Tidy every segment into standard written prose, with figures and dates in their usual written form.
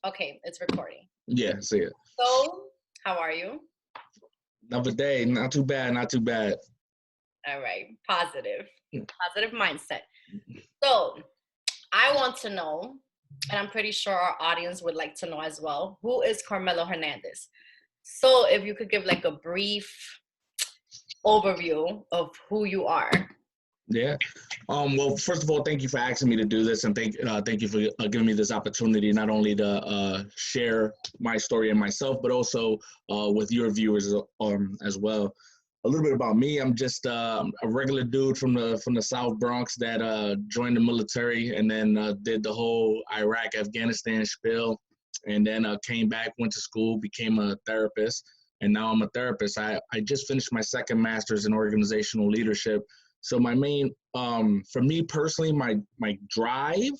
Okay, it's recording. Yeah, see it. So, how are you? Another day, not too bad, not too bad. All right, positive mindset. So, I want to know, and I'm pretty sure our audience would like to know as well, who is Carmelo Hernandez? So, if you could give like a brief overview of who you are. Yeah. Well, first of all, thank you for asking me to do this, and thank you for giving me this opportunity not only to share my story and myself, but also with your viewers as well. A little bit about me. I'm just a regular dude from the South Bronx that joined the military and then did the whole Iraq Afghanistan spiel, and then came back, went to school, became a therapist, and now I'm a therapist. I just finished my second master's in organizational leadership. So my main, for me personally, my drive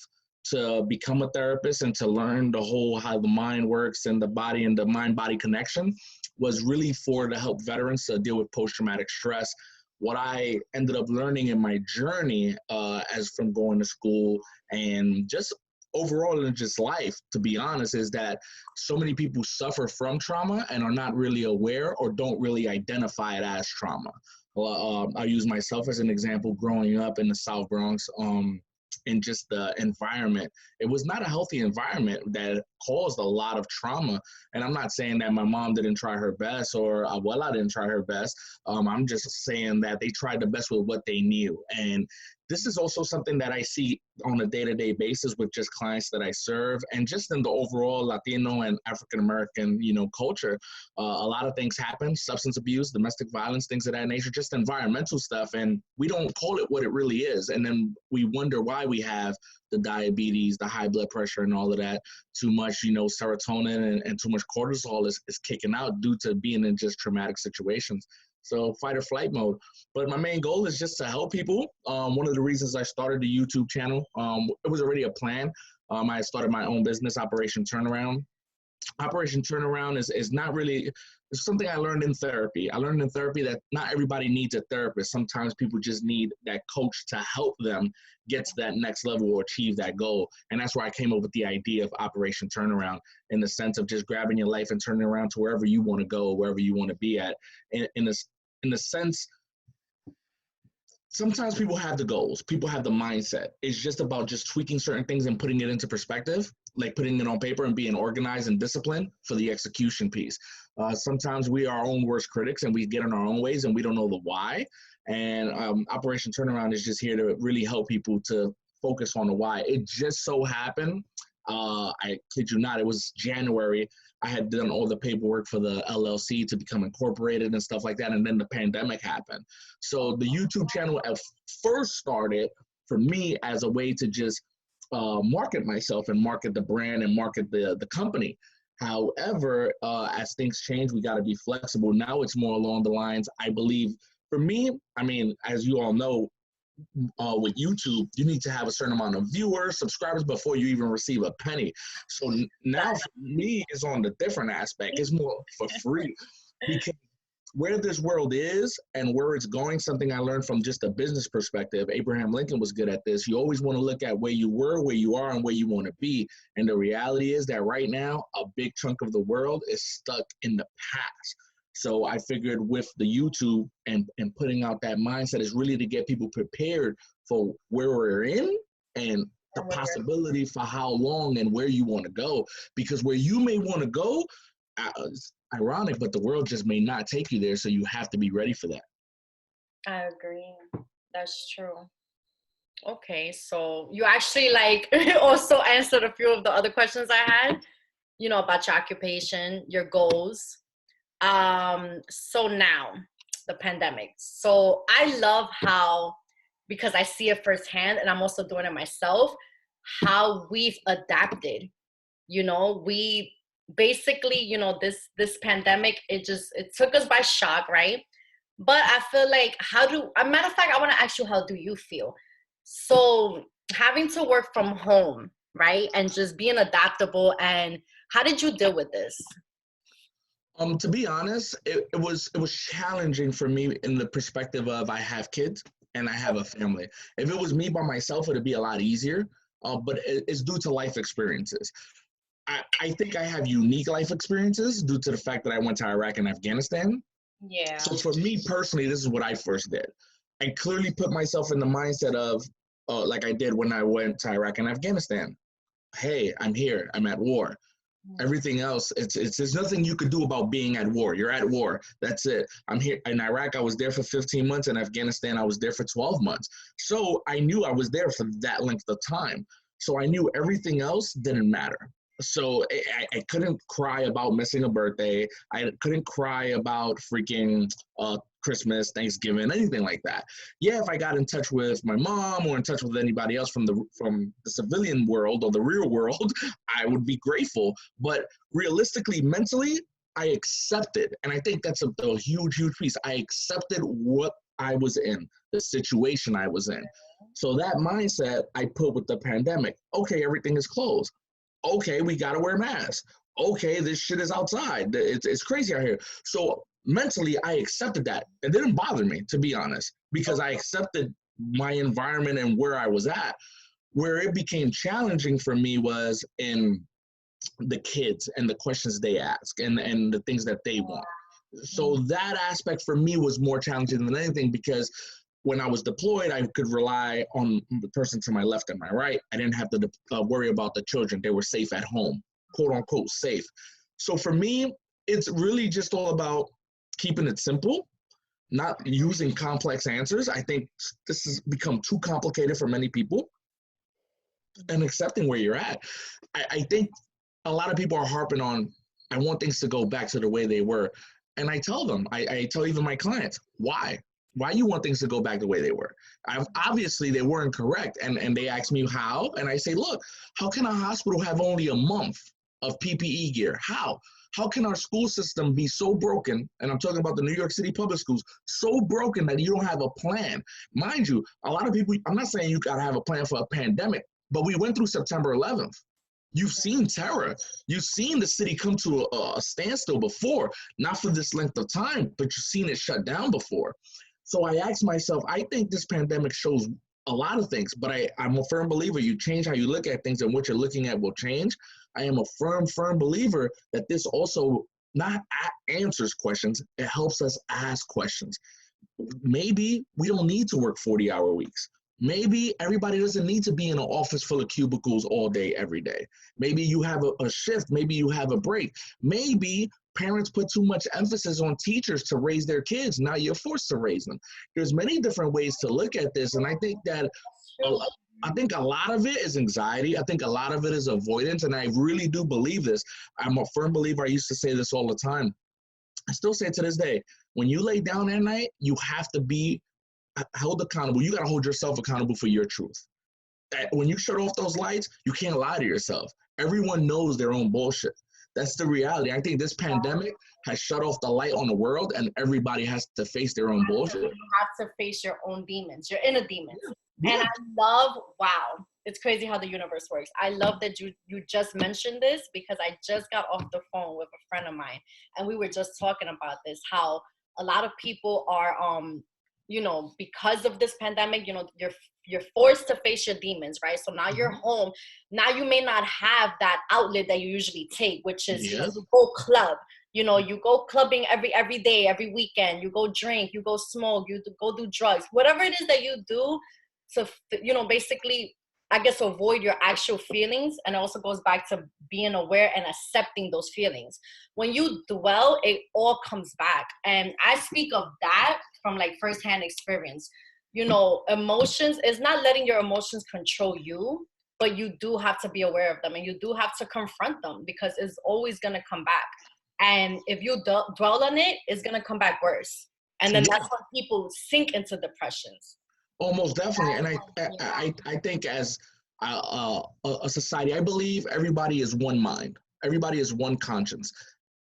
to become a therapist and to learn the whole how the mind works and the body and the mind body connection was really for to help veterans to deal with post traumatic stress. What I ended up learning in my journey, as from going to school and just overall in just life, to be honest, is that so many people suffer from trauma and are not really aware or don't really identify it as trauma. I use myself as an example. Growing up in the South Bronx, in just the environment, it was not a healthy environment that caused a lot of trauma. And I'm not saying that my mom didn't try her best or Abuela didn't try her best. I'm just saying that they tried the best with what they knew. And this is also something that I see on a day-to-day basis with just clients that I serve, and just in the overall Latino and African American, culture. A lot of things happen: substance abuse, domestic violence, things of that nature, just environmental stuff, and we don't call it what it really is. And then we wonder why we have the diabetes, the high blood pressure, and all of that. Too much, serotonin and too much cortisol is kicking out due to being in just traumatic situations. So fight or flight mode. But my main goal is just to help people. One of the reasons I started the YouTube channel, it was already a plan. I started my own business, Operation Turnaround. Operation Turnaround is not really, it's something I learned in therapy. I learned in therapy that not everybody needs a therapist. Sometimes people just need that coach to help them get to that next level or achieve that goal. And that's where I came up with the idea of Operation Turnaround, in the sense of just grabbing your life and turning it around to wherever you want to go, wherever you want to be at. In the sense, sometimes people have the goals, people have the mindset. It's just about just tweaking certain things and putting it into perspective, like putting it on paper and being organized and disciplined for the execution piece. Sometimes we are our own worst critics and we get in our own ways and we don't know the why. And Operation Turnaround is just here to really help people to focus on the why. It just so happened, I kid you not, it was January. I had done all the paperwork for the LLC to become incorporated and stuff like that. And then the pandemic happened. So the YouTube channel at first started for me as a way to just market myself and market the brand and market the company. However, as things change, we got to be flexible. Now it's more along the lines, I believe, for me, I mean, as you all know, with YouTube, you need to have a certain amount of viewers, subscribers before you even receive a penny. So now for me, it's on the different aspect. It's more for free, because where this world is and where it's going, something I learned from just a business perspective. Abraham Lincoln was good at this. You always want to look at where you were, where you are, and where you want to be. And the reality is that right now, a big chunk of the world is stuck in the past. So I figured with the YouTube and putting out that mindset is really to get people prepared for where we're in and the possibility for how long and where you want to go. Because where you may want to go, it's ironic, but the world just may not take you there. So you have to be ready for that. I agree. That's true. Okay, so you actually also answered a few of the other questions I had, about your occupation, your goals. So now the pandemic. So I love how, because I see it firsthand and I'm also doing it myself, how we've adapted. We basically, this pandemic, it took us by shock, right? But I feel like a matter of fact, I want to ask you, how do you feel? So having to work from home, right? And just being adaptable, and how did you deal with this? To be honest, it was challenging for me in the perspective of I have kids and I have a family. If it was me by myself, it'd be a lot easier. But it's due to life experiences. I think I have unique life experiences due to the fact that I went to Iraq and Afghanistan. Yeah. So for me personally, this is what I first did. I clearly put myself in the mindset of, like I did when I went to Iraq and Afghanistan. Hey, I'm here. I'm at war. Everything else, it's there's nothing you could do about being at war. You're at war. That's it. I'm here in Iraq. I was there for 15 months. In Afghanistan, I was there for 12 months. So I knew I was there for that length of time. So I knew everything else didn't matter. So I couldn't cry about missing a birthday. I couldn't cry about freaking Christmas, Thanksgiving, anything like that. Yeah, if I got in touch with my mom or in touch with anybody else from the civilian world or the real world, I would be grateful. But realistically, mentally, I accepted, and I think that's a huge, huge piece. I accepted what I was in, the situation I was in. So that mindset I put with the pandemic. Okay, everything is closed. Okay, we gotta wear masks. Okay, this shit is outside. It's crazy out here. So mentally, I accepted that. It didn't bother me, to be honest, because I accepted my environment and where I was at. Where it became challenging for me was in the kids and the questions they ask and the things that they want. So that aspect for me was more challenging than anything because when I was deployed, I could rely on the person to my left and my right. I didn't have to worry about the children. They were safe at home, quote unquote safe. So for me, it's really just all about keeping it simple, not using complex answers. I think this has become too complicated for many people, and accepting where you're at. I think a lot of people are harping on, I want things to go back to the way they were. And I tell them, I tell even my clients, why? Why you want things to go back the way they were? Obviously, they weren't correct. And they ask me how. And I say, look, how can a hospital have only a month of PPE gear? How? How can our school system be so broken, and I'm talking about the New York City public schools, so broken that you don't have a plan? Mind you, a lot of people, I'm not saying you got to have a plan for a pandemic, but we went through September 11th. You've seen terror. You've seen the city come to a standstill before, not for this length of time, but you've seen it shut down before. So I asked myself, I think this pandemic shows a lot of things, but I'm a firm believer you change how you look at things and what you're looking at will change. I am a firm believer that this also not answers questions, it helps us ask questions. Maybe we don't need to work 40-hour weeks. Maybe everybody doesn't need to be in an office full of cubicles all day, every day. Maybe you have a shift. Maybe you have a break. Maybe parents put too much emphasis on teachers to raise their kids. Now you're forced to raise them. There's many different ways to look at this. And I think that a lot of it is anxiety. I think a lot of it is avoidance. And I really do believe this. I'm a firm believer. I used to say this all the time. I still say it to this day. When you lay down at night, you have to be held accountable. You got to hold yourself accountable for your truth. When you shut off those lights, you can't lie to yourself. Everyone knows their own bullshit. That's the reality. I think this pandemic has shut off the light on the world, and everybody has to face their own bullshit. You have to face your own demons, your inner demons. Yeah. And I love, wow, it's crazy how the universe works. I love that you just mentioned this because I just got off the phone with a friend of mine, and we were just talking about this, how a lot of people are because of this pandemic, you're forced to face your demons, right? So now you're home. Now you may not have that outlet that you usually take, which is you go club. You go clubbing every day, every weekend. You go drink, you go smoke, you go do drugs, whatever it is that you do to, basically, I guess, avoid your actual feelings. And it also goes back to being aware and accepting those feelings. When you dwell, it all comes back. And I speak of that from like firsthand experience. Emotions is not letting your emotions control you, but you do have to be aware of them and you do have to confront them because it's always going to come back. And if you dwell on it, it's going to come back worse. And then that's when people sink into depressions. Almost definitely. And I think as a society, I believe everybody is one mind. Everybody is one conscience.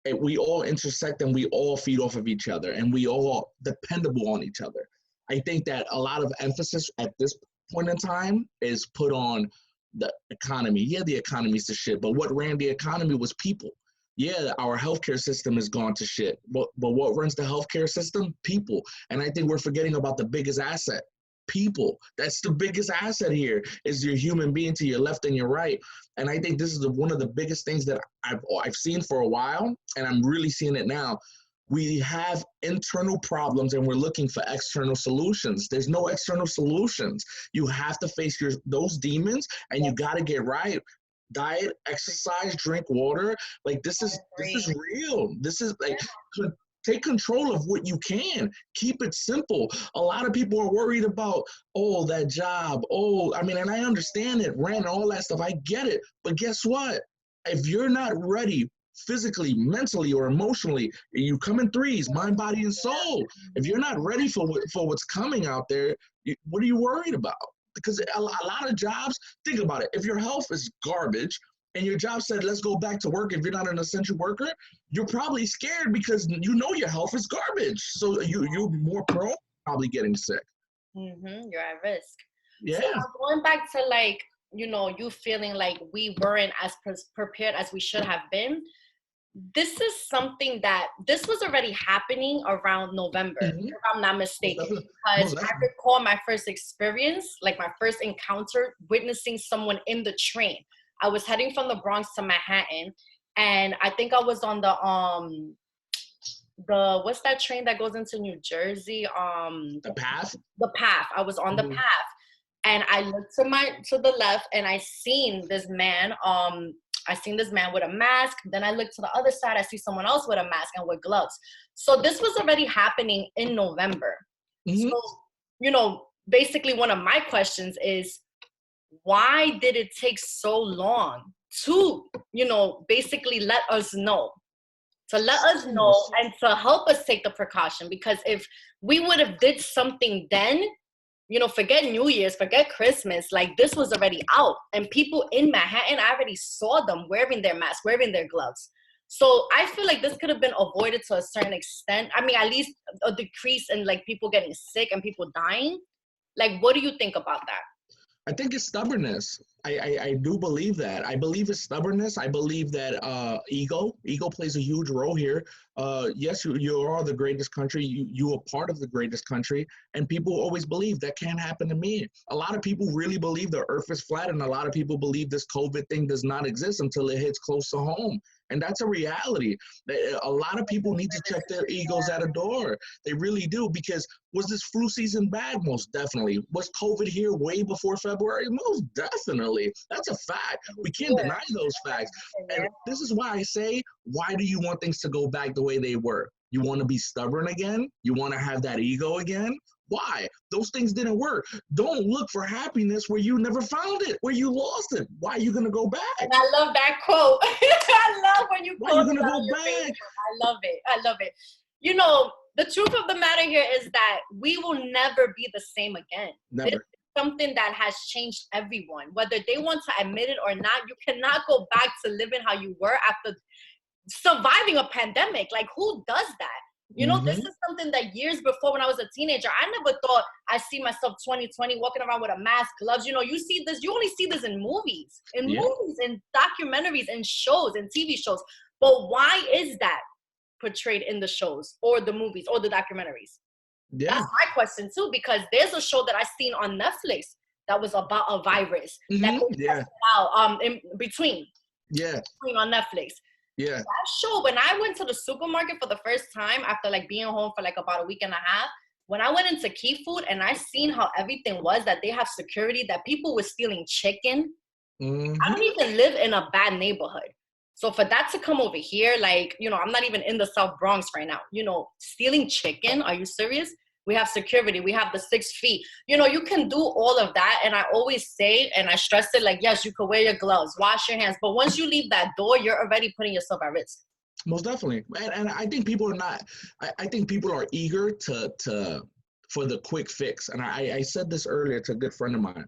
And we all intersect and we all feed off of each other and we all dependable on each other. I think that a lot of emphasis at this point in time is put on the economy. Yeah, the economy's the shit, but what ran the economy was people. Yeah, our healthcare system has gone to shit, but what runs the healthcare system? People. And I think we're forgetting about the biggest asset, people. That's the biggest asset here is your human being to your left and your right. And I think this is one of the biggest things that I've seen for a while, and I'm really seeing it now. We have internal problems and we're looking for external solutions. There's no external solutions. You have to face those demons, and you got to get right. Diet, exercise, drink water. Like this is real. This is like take control of what you can. Keep it simple. A lot of people are worried about, oh, that job. Oh, I mean, and I understand it, rent, all that stuff. I get it. But guess what? If you're not ready physically, mentally, or emotionally, you come in threes, mind, body, and soul. If you're not ready for what's coming out there, what are you worried about? Because a lot of jobs, think about it. If your health is garbage and your job said, let's go back to work, if you're not an essential worker, you're probably scared because you know your health is garbage. So you're more prone to probably getting sick. You're at risk. Yeah. So going back to like, you feeling like we weren't as prepared as we should have been. This is something this was already happening around November, if I'm not mistaken, because I recall my first experience, like my first encounter witnessing someone in the train. I was heading from the Bronx to Manhattan, and I think I was on the what's that train that goes into New Jersey? The Path? The Path. I was on the Path, and I looked to the left, and I seen this man with a mask. Then I looked to the other side. I see someone else with a mask and with gloves. So this was already happening in November. So, basically one of my questions is, why did it take so long to, basically let us know? To let us know and to help us take the precaution. Because if we would have did something then, forget New Year's, forget Christmas, like this was already out. And people in Manhattan, I already saw them wearing their masks, wearing their gloves. So I feel like this could have been avoided to a certain extent. I mean, at least a decrease in like people getting sick and people dying. Like, what do you think about that? I think it's stubbornness. I do believe that. I believe it's stubbornness. I believe that ego plays a huge role here. Yes, you are the greatest country. You are part of the greatest country. And people always believe that can't happen to me. A lot of people really believe the earth is flat, and a lot of people believe this COVID thing does not exist until it hits close to home. And that's a reality. A lot of people need to check their egos at a door. They really do, because was this flu season bad? Most definitely. Was COVID here way before February? Most definitely. That's a fact. We can't deny those facts. And this is why I say, why do you want things to go back the way they were? You want to be stubborn again? You want to have that ego again? Why? Those things didn't work. Don't look for happiness where you never found it, where you lost it. Why are you going to go back? And I love that quote. I love when you quote. Why are you going to go back? I love it. I love it. The truth of the matter here is that we will never be the same again. Never. This is something that has changed everyone. Whether they want to admit it or not, you cannot go back to living how you were after surviving a pandemic. Like, who does that? This is something that years before, when I was a teenager, I never thought I see myself 2020 walking around with a mask, gloves. You see this, you only see this in movies, in documentaries, and shows, and TV shows. But why is that portrayed in the shows or the movies or the documentaries? Yeah. That's my question too, because there's a show that I seen on Netflix that was about a virus that out in between. Yeah. Between on Netflix. Yeah. That show, when I went to the supermarket for the first time after like being home for like about a week and a half, when I went into Key Food and I seen how everything was, that they have security, that people were stealing chicken. I don't even live in a bad neighborhood. So for that to come over here, like, I'm not even in the South Bronx right now, stealing chicken, are you serious? We have security, we have the 6 feet. You can do all of that. And I always say, and I stress it, like, yes, you could wear your gloves, wash your hands. But once you leave that door, you're already putting yourself at risk. Most definitely. And I think people are not, I think people are eager for the quick fix. And I said this earlier to a good friend of mine.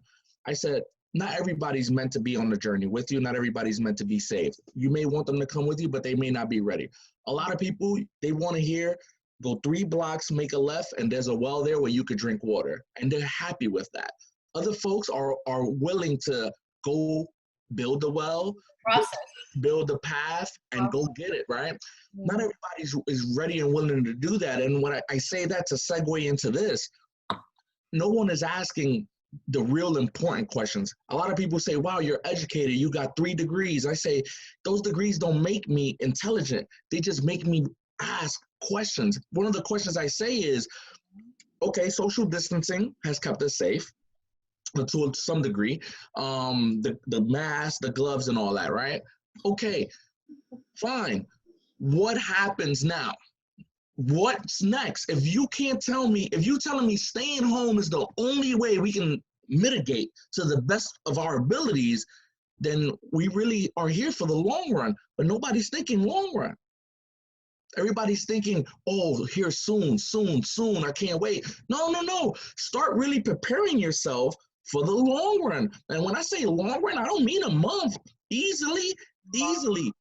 I said, not everybody's meant to be on the journey with you. Not everybody's meant to be saved. You may want them to come with you, but they may not be ready. A lot of people, they want to hear, go 3 blocks, make a left, and there's a well there where you could drink water. And they're happy with that. Other folks are willing to go build the well, build the path, and go get it, right? Not everybody is ready and willing to do that. And when I say that to segue into this, no one is asking the real important questions. A lot of people say, wow, you're educated, you got 3 degrees. I say, those degrees don't make me intelligent. They just make me ask questions. One of the questions I say is, okay, social distancing has kept us safe to some degree. The mask, the gloves, and all that, right? Okay, fine. What happens now? What's next? If you can't tell me, if you're telling me staying home is the only way we can mitigate to the best of our abilities, then we really are here for the long run. But nobody's thinking long run. Everybody's thinking, oh, here soon, soon, soon. I can't wait. No, no, no. Start really preparing yourself for the long run. And when I say long run, I don't mean a month. Easily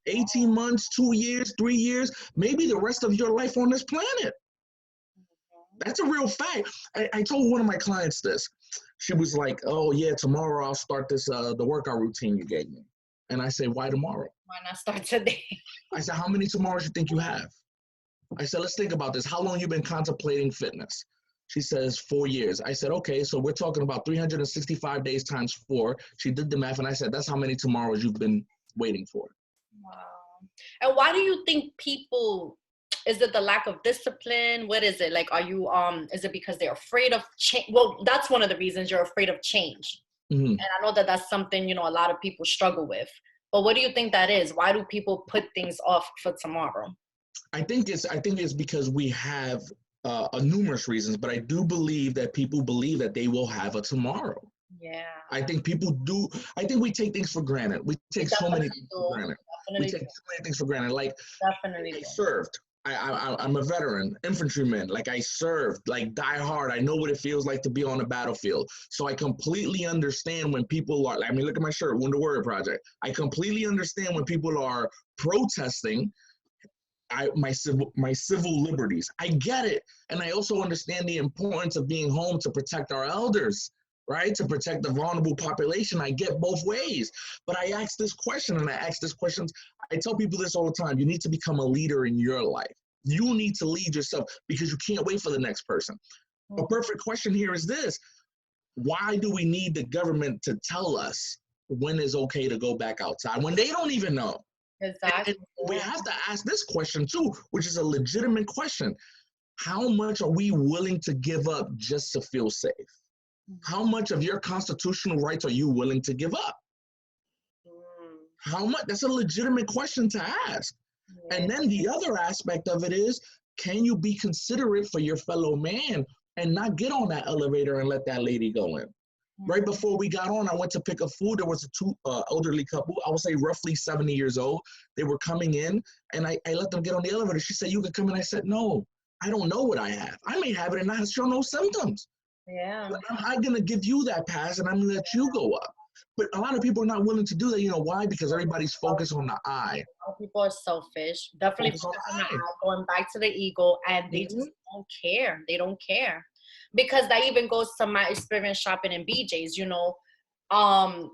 18 months, 2 years, 3 years, maybe the rest of your life on this planet. That's a real fact. I told one of my clients this. She was like, oh yeah, tomorrow I'll start this the workout routine you gave me. And I say, why tomorrow? Why not start today? I said, how many tomorrows you think you have? I said, let's think about this. How long you been contemplating fitness? She says 4 years. I said, okay, so we're talking about 365 days times 4. She did the math, and I said, that's how many tomorrows you've been waiting for. Wow. And why do you think people, is it the lack of discipline? What is it? Like, are you, is it because they're afraid of change? Well, that's one of the reasons you're afraid of change. Mm-hmm. And I know that that's something, you know, a lot of people struggle with. But what do you think that is? Why do people put things off for tomorrow? I think it's because we have numerous reasons, but I do believe that people believe that they will have a tomorrow. Yeah. I think people do. I think we take things for granted. We take so many things for granted. We take so many things for granted. Like, definitely I served. I'm a veteran, infantryman. Like, I served, like, die hard. I know what it feels like to be on the battlefield. So I completely understand when people are, I mean, look at my shirt, Wounded Warrior Project. I completely understand when people are protesting my civil liberties. I get it. And I also understand the importance of being home to protect our elders, right? To protect the vulnerable population. I get both ways. But I ask this question, and I tell people this all the time. You need to become a leader in your life. You need to lead yourself because you can't wait for the next person. A perfect question here is this. Why do we need the government to tell us when it's okay to go back outside when they don't even know? Exactly. And we have to ask this question too, which is a legitimate question. How much are we willing to give up just to feel safe? How much of your constitutional rights are you willing to give up? How much? That's a legitimate question to ask. Yeah. And then the other aspect of it is, can you be considerate for your fellow man and not get on that elevator and let that lady go in? Right before we got on, I went to pick up food. There was two elderly couple, I would say roughly 70 years old. They were coming in, and I let them get on the elevator. She said, you could come in. I said, no, I don't know what I have. I may have it and not show no symptoms. Yeah. But I'm not going to give you that pass, and I'm going to let you go up. But a lot of people are not willing to do that. You know why? Because everybody's focused on the eye. People are selfish. Definitely focused on the eye, going back to the ego, and they just don't care. They don't care. Because that even goes to my experience shopping in BJ's. You know,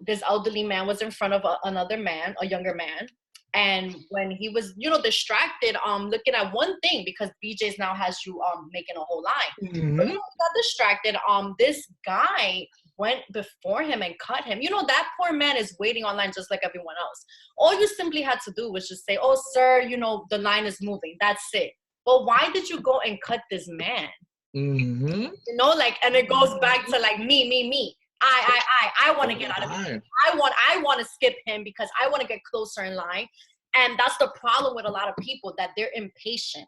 this elderly man was in front of another man, a younger man. And when he was, you know, distracted, looking at one thing, because BJ's now has you making a whole line. Mm-hmm. But he got distracted. This guy went before him and cut him. You know, that poor man is waiting online just like everyone else. All you simply had to do was just say, oh, sir, you know, the line is moving. That's it. But why did you go and cut this man? Mm-hmm. You know, like, and it goes back to like me. I want to get out of it. I want to skip him because I want to get closer in line. And that's the problem with a lot of people, that they're impatient.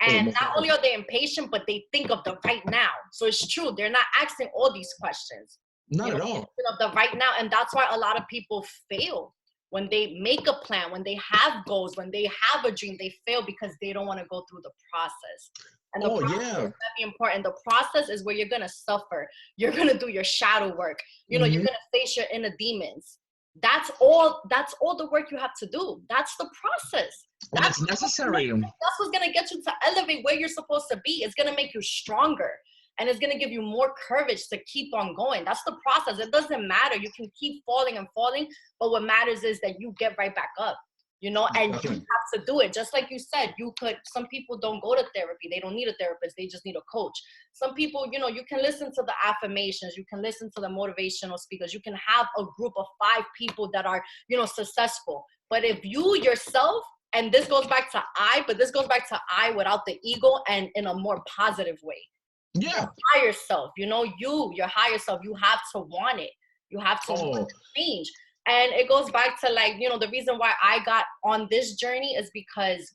And not only are they impatient, but they think of the right now. So it's true. They're not asking all these questions. Not at all. Of the right now. And that's why a lot of people fail. When they make a plan, when they have goals, when they have a dream, they fail because they don't want to go through the process. And the process is very important. The process is where you're going to suffer. You're going to do your shadow work. You know, you're going to face your inner demons. That's all the work you have to do. That's the process. That's necessary. That's what's going to get you to elevate where you're supposed to be. It's going to make you stronger. And it's going to give you more courage to keep on going. That's the process. It doesn't matter. You can keep falling and falling. But what matters is that you get right back up. you know, and Definitely. you have to do it. Just like you said, some people don't go to therapy. They don't need a therapist. They just need a coach. Some people, you know, you can listen to the affirmations. You can listen to the motivational speakers. You can have a group of 5 people that are, you know, successful. But if you yourself, and this goes back to but this goes back to without the ego and in a more positive way. Yeah. Your higher self, you know, your higher self, you have to want it. You have to want to change. And it goes back to, like, you know, the reason why I got on this journey is because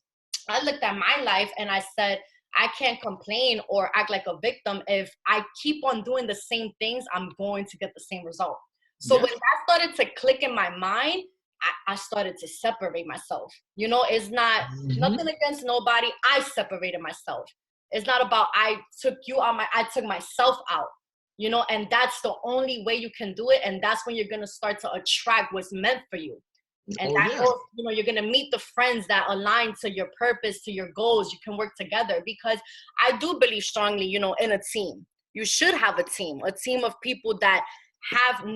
I looked at my life and I said, I can't complain or act like a victim. If I keep on doing the same things, I'm going to get the same result. So when that started to click in my mind, I started to separate myself. You know, it's not nothing against nobody. I separated myself. It's not about I took myself out. You know, and that's the only way you can do it. And that's when you're going to start to attract what's meant for you. And goes, you know, you're going to meet the friends that align to your purpose, to your goals. You can work together, because I do believe strongly, you know, in a team. You should have a team of people that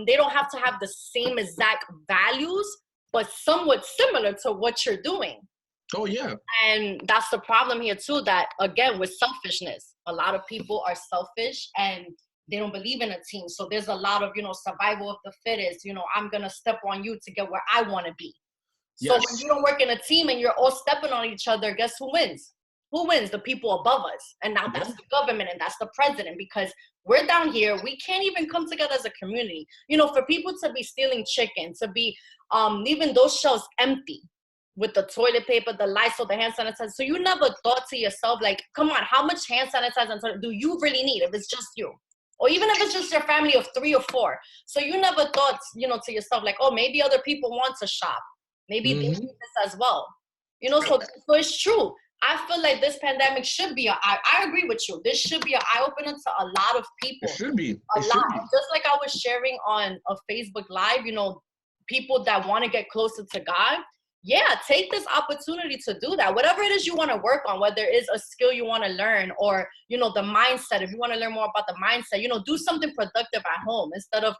they don't have to have the same exact values, but somewhat similar to what you're doing. Oh, yeah. And that's the problem here too, that again, with selfishness, a lot of people are selfish and they don't believe in a team. So there's a lot of, you know, survival of the fittest. You know, I'm going to step on you to get where I want to be. So when you don't work in a team and you're all stepping on each other, guess who wins? Who wins? The people above us. And now that's the government and that's the president, because we're down here. We can't even come together as a community. You know, for people to be stealing chicken, to be leaving those shelves empty with the toilet paper, the Lysol, the hand sanitizer. So you never thought to yourself, like, come on, how much hand sanitizer do you really need if it's just you? Or even if it's just your family of 3 or 4. So you never thought, you know, to yourself, like, oh, maybe other people want to shop. Maybe they need this as well. You know, so it's true. I feel like this pandemic should be I agree with you. This should be an eye-opener to a lot of people. It should be. Just like I was sharing on a Facebook Live, you know, people that want to get closer to God. Yeah, take this opportunity to do that. Whatever it is you want to work on, whether it's a skill you want to learn or, you know, the mindset, if you want to learn more about the mindset, you know, do something productive at home instead of,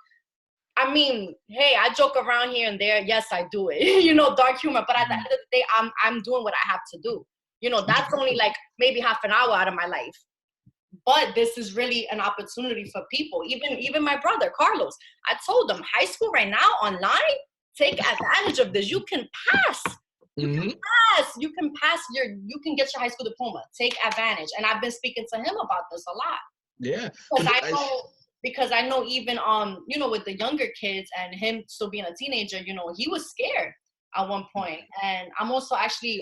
I mean, hey, I joke around here and there. Yes, I do it, you know, dark humor. But at the end of the day, I'm doing what I have to do. You know, that's only like maybe half an hour out of my life. But this is really an opportunity for people. Even my brother, Carlos, I told him, high school right now, online, take advantage of this. You can pass. You can pass. You can get your high school diploma. Take advantage. And I've been speaking to him about this a lot. Yeah. Because I know even you know, with the younger kids and him still being a teenager, you know, he was scared at one point. And I'm also actually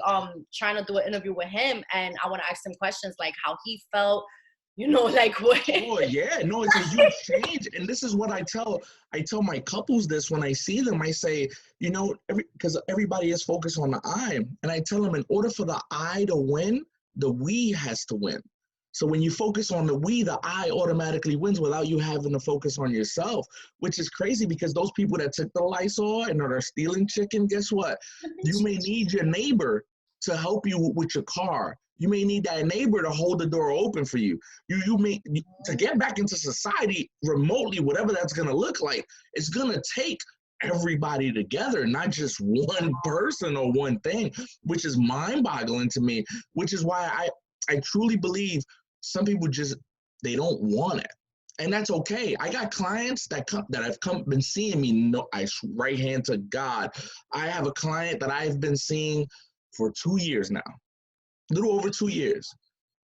trying to do an interview with him, and I want to ask him questions like how he felt. You know, like what? Oh yeah, no, it's a huge change, and this is what I tell my couples this when I see them. I say, you know, because everybody is focused on the I, and I tell them in order for the I to win, the we has to win. So when you focus on the we, the I automatically wins without you having to focus on yourself, which is crazy because those people that took the Lysol and are stealing chicken, guess what? You may need your neighbor to help you with your car. You may need that neighbor to hold the door open for you. You may to get back into society remotely, whatever that's going to look like. It's going to take everybody together, not just one person or one thing, which is mind-boggling to me. Which is why I truly believe some people they don't want it, and that's okay. I got clients that have been seeing me. No, I right hand to God. I have a client that I've been seeing for 2 years now. A little over 2 years.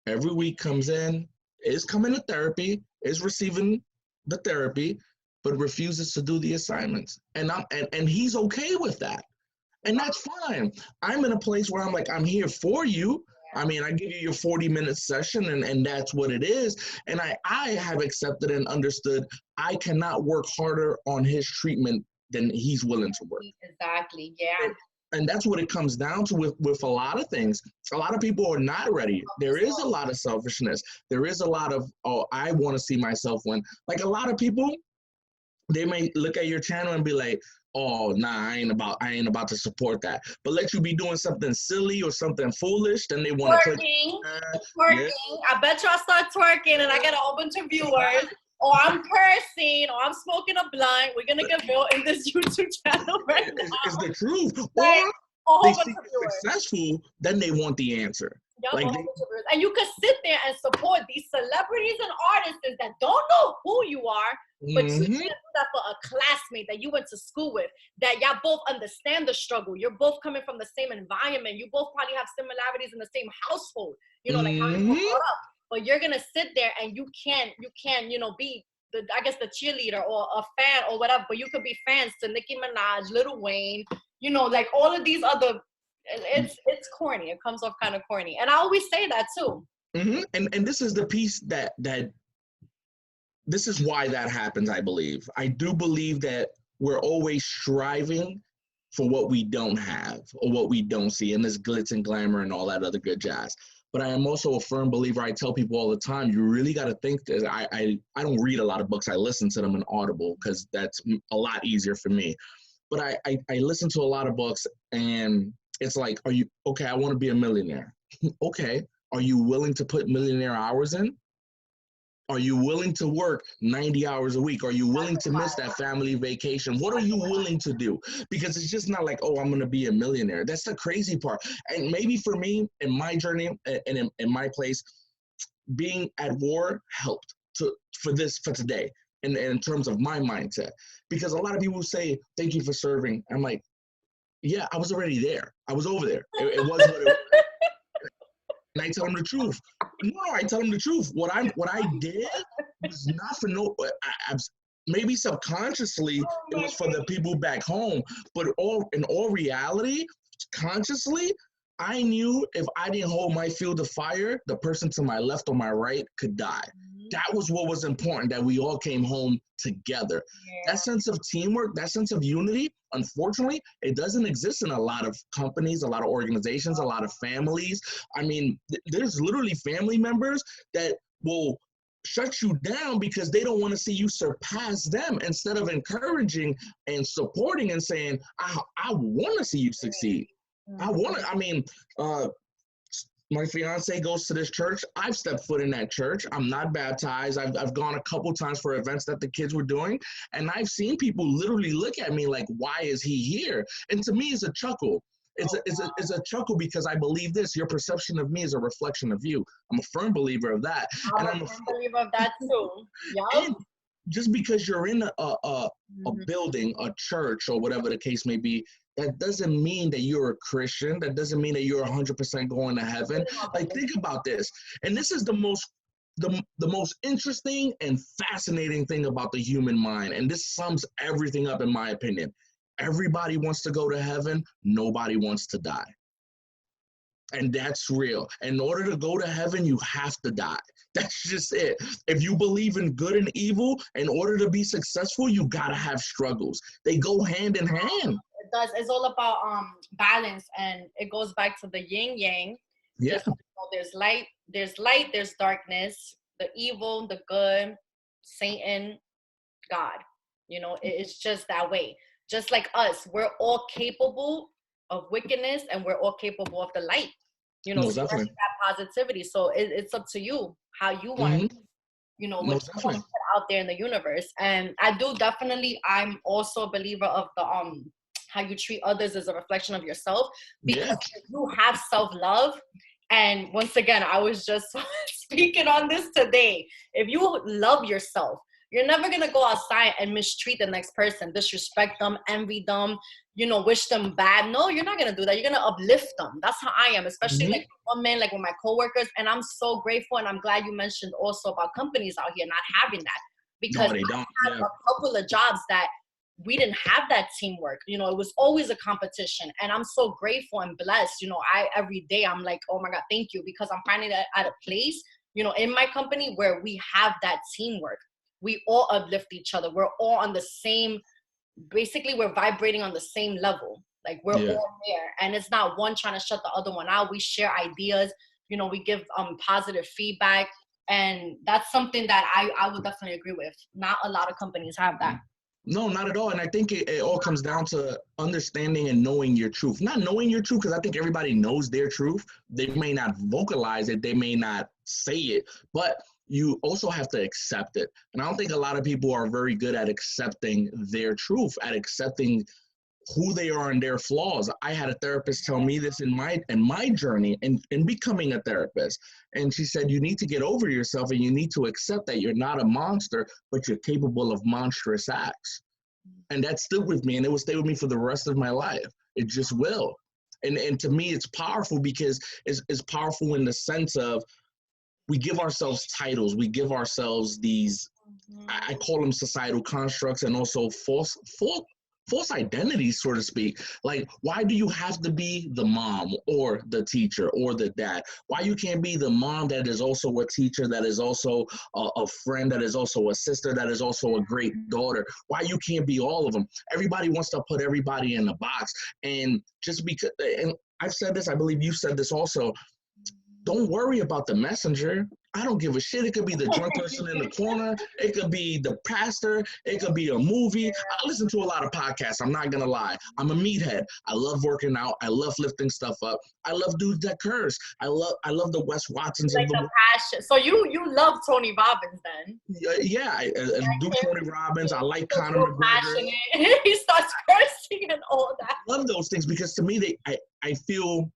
Every week comes in, is coming to therapy, is receiving the therapy, but refuses to do the assignments. And he's okay with that. And that's fine. I'm in a place where I'm like, I'm here for you. I mean, I give you your 40-minute session and that's what it is. And I have accepted and understood I cannot work harder on his treatment than he's willing to work. Exactly, yeah. And that's what it comes down to with a lot of things. A lot of people are not ready. There is a lot of selfishness. There is a lot of, oh, I want to see myself win. Like a lot of people, they may look at your channel and be like, oh, nah, I ain't about to support that. But let you be doing something silly or something foolish, then they want to twerking. Yeah. I bet you I start twerking and I get a whole bunch of viewers. Or I'm cursing, or I'm smoking a blunt. We're gonna get built in this YouTube channel right now. It's the truth. they bunch see of you viewers. successful, then they want the answer. Yup, a Like whole they, bunch of viewers. And you could sit there and support these celebrities and artists that don't know who you are, but you mm-hmm, can't do that for a classmate that you went to school with, that y'all both understand the struggle. You're both coming from the same environment. You both probably have similarities in the same household, like how you were mm-hmm. brought up. But you're gonna sit there and you can't, be I guess the cheerleader or a fan or whatever, but you could be fans to Nicki Minaj, Lil Wayne, like all of these other. It's corny. It comes off kind of corny, and I always say that too. Mm-hmm. And this is the piece that this is why that happens. I believe. I do believe that we're always striving for what we don't have or what we don't see, and this glitz and glamour and all that other good jazz. But I am also a firm believer. I tell people all the time, you really got to think that I don't read a lot of books. I listen to them in Audible because that's a lot easier for me. But I listen to a lot of books, and it's like, are you okay? I want to be a millionaire. Okay. Are you willing to put millionaire hours in? Are you willing to work 90 hours a week? Are you willing to miss that family vacation? What are you willing to do? Because it's just not like, oh, I'm going to be a millionaire. That's the crazy part. And maybe for me, in my journey and in my place, being at war helped for today in terms of my mindset. Because a lot of people say, thank you for serving. I'm like, yeah, I was already there. I was over there. It was what it was. And I tell them the truth. No, I tell them the truth. What I did was not for no. Maybe subconsciously it was for the people back home, but in all reality, consciously, I knew if I didn't hold my field of fire, the person to my left or my right could die. That was what was important, that we all came home together. Yeah. That sense of teamwork, that sense of unity, unfortunately, it doesn't exist in a lot of companies, a lot of organizations, a lot of families. I mean, there's literally family members that will shut you down because they don't want to see you surpass them, instead of encouraging and supporting and saying, I want to see you succeed. My fiance goes to this church. I've stepped foot in that church. I'm not baptized. I've gone a couple times for events that the kids were doing, and I've seen people literally look at me like, why is he here? And to me, it's a chuckle. It's a chuckle because I believe this. Your perception of me is a reflection of you. I'm a firm believer of that. I'm a firm believer of that too. Yeah. Just because you're in a building, a church, or whatever the case may be, that doesn't mean that you're a Christian. That doesn't mean that you're 100% going to heaven. Like, think about this. And this is the most interesting and fascinating thing about the human mind. And this sums everything up, in my opinion. Everybody wants to go to heaven. Nobody wants to die. And that's real. In order to go to heaven, you have to die. That's just it. If you believe in good and evil, in order to be successful, you gotta have struggles. They go hand in hand. It does. It's all about balance, and it goes back to the yin yang. Yeah. There's light, there's darkness, the evil, the good, Satan, God. It's just that way. Just like us, we're all capable of wickedness, and we're all capable of the light. Spreading that positivity. So it's up to you how you want to, what you want to put out there in the universe. And I'm also a believer of the how you treat others as a reflection of yourself, because if you have self-love, and once again, I was just speaking on this today. If you love yourself, you're never going to go outside and mistreat the next person, disrespect them, envy them, wish them bad. No, you're not going to do that. You're going to uplift them. That's how I am, especially like women, like with my coworkers. And I'm so grateful. And I'm glad you mentioned also about companies out here not having that, because I had a couple of jobs that we didn't have that teamwork. It was always a competition. And I'm so grateful and blessed. Every day I'm like, oh my God, thank you. Because I'm finding that at a place, in my company where we have that teamwork. We all uplift each other. We're all on the same, basically we're vibrating on the same level. Like we're all there. And it's not one trying to shut the other one out. We share ideas, we give positive feedback. And that's something that I would definitely agree with. Not a lot of companies have that. No, not at all. And I think it all comes down to understanding and knowing your truth. Not knowing your truth, because I think everybody knows their truth. They may not vocalize it. They may not say it. But you also have to accept it. And I don't think a lot of people are very good at accepting their truth, at accepting who they are and their flaws. I had a therapist tell me this in my journey in becoming a therapist. And she said, you need to get over yourself and you need to accept that you're not a monster, but you're capable of monstrous acts. And that stood with me, and it will stay with me for the rest of my life. It just will. And to me, it's powerful because it's powerful in the sense of we give ourselves titles, we give ourselves these, I call them societal constructs, and also false identities, so to speak. Like, why do you have to be the mom or the teacher or the dad? Why you can't be the mom that is also a teacher, that is also a friend, that is also a sister, that is also a great daughter? Why you can't be all of them? Everybody wants to put everybody in a box. And just because, and I've said this, I believe you said this also, don't worry about the messenger. I don't give a shit. It could be the drunk person in the corner. It could be the pastor. It could be a movie. I listen to a lot of podcasts. I'm not going to lie. I'm a meathead. I love working out. I love lifting stuff up. I love dudes that curse. I love the Wes Watsons like of the passion. So you love Tony Robbins then? Yeah, I do Tony Robbins. I like Conor McGregor. Passionate. He starts cursing and all that. I love those things because to me, I feel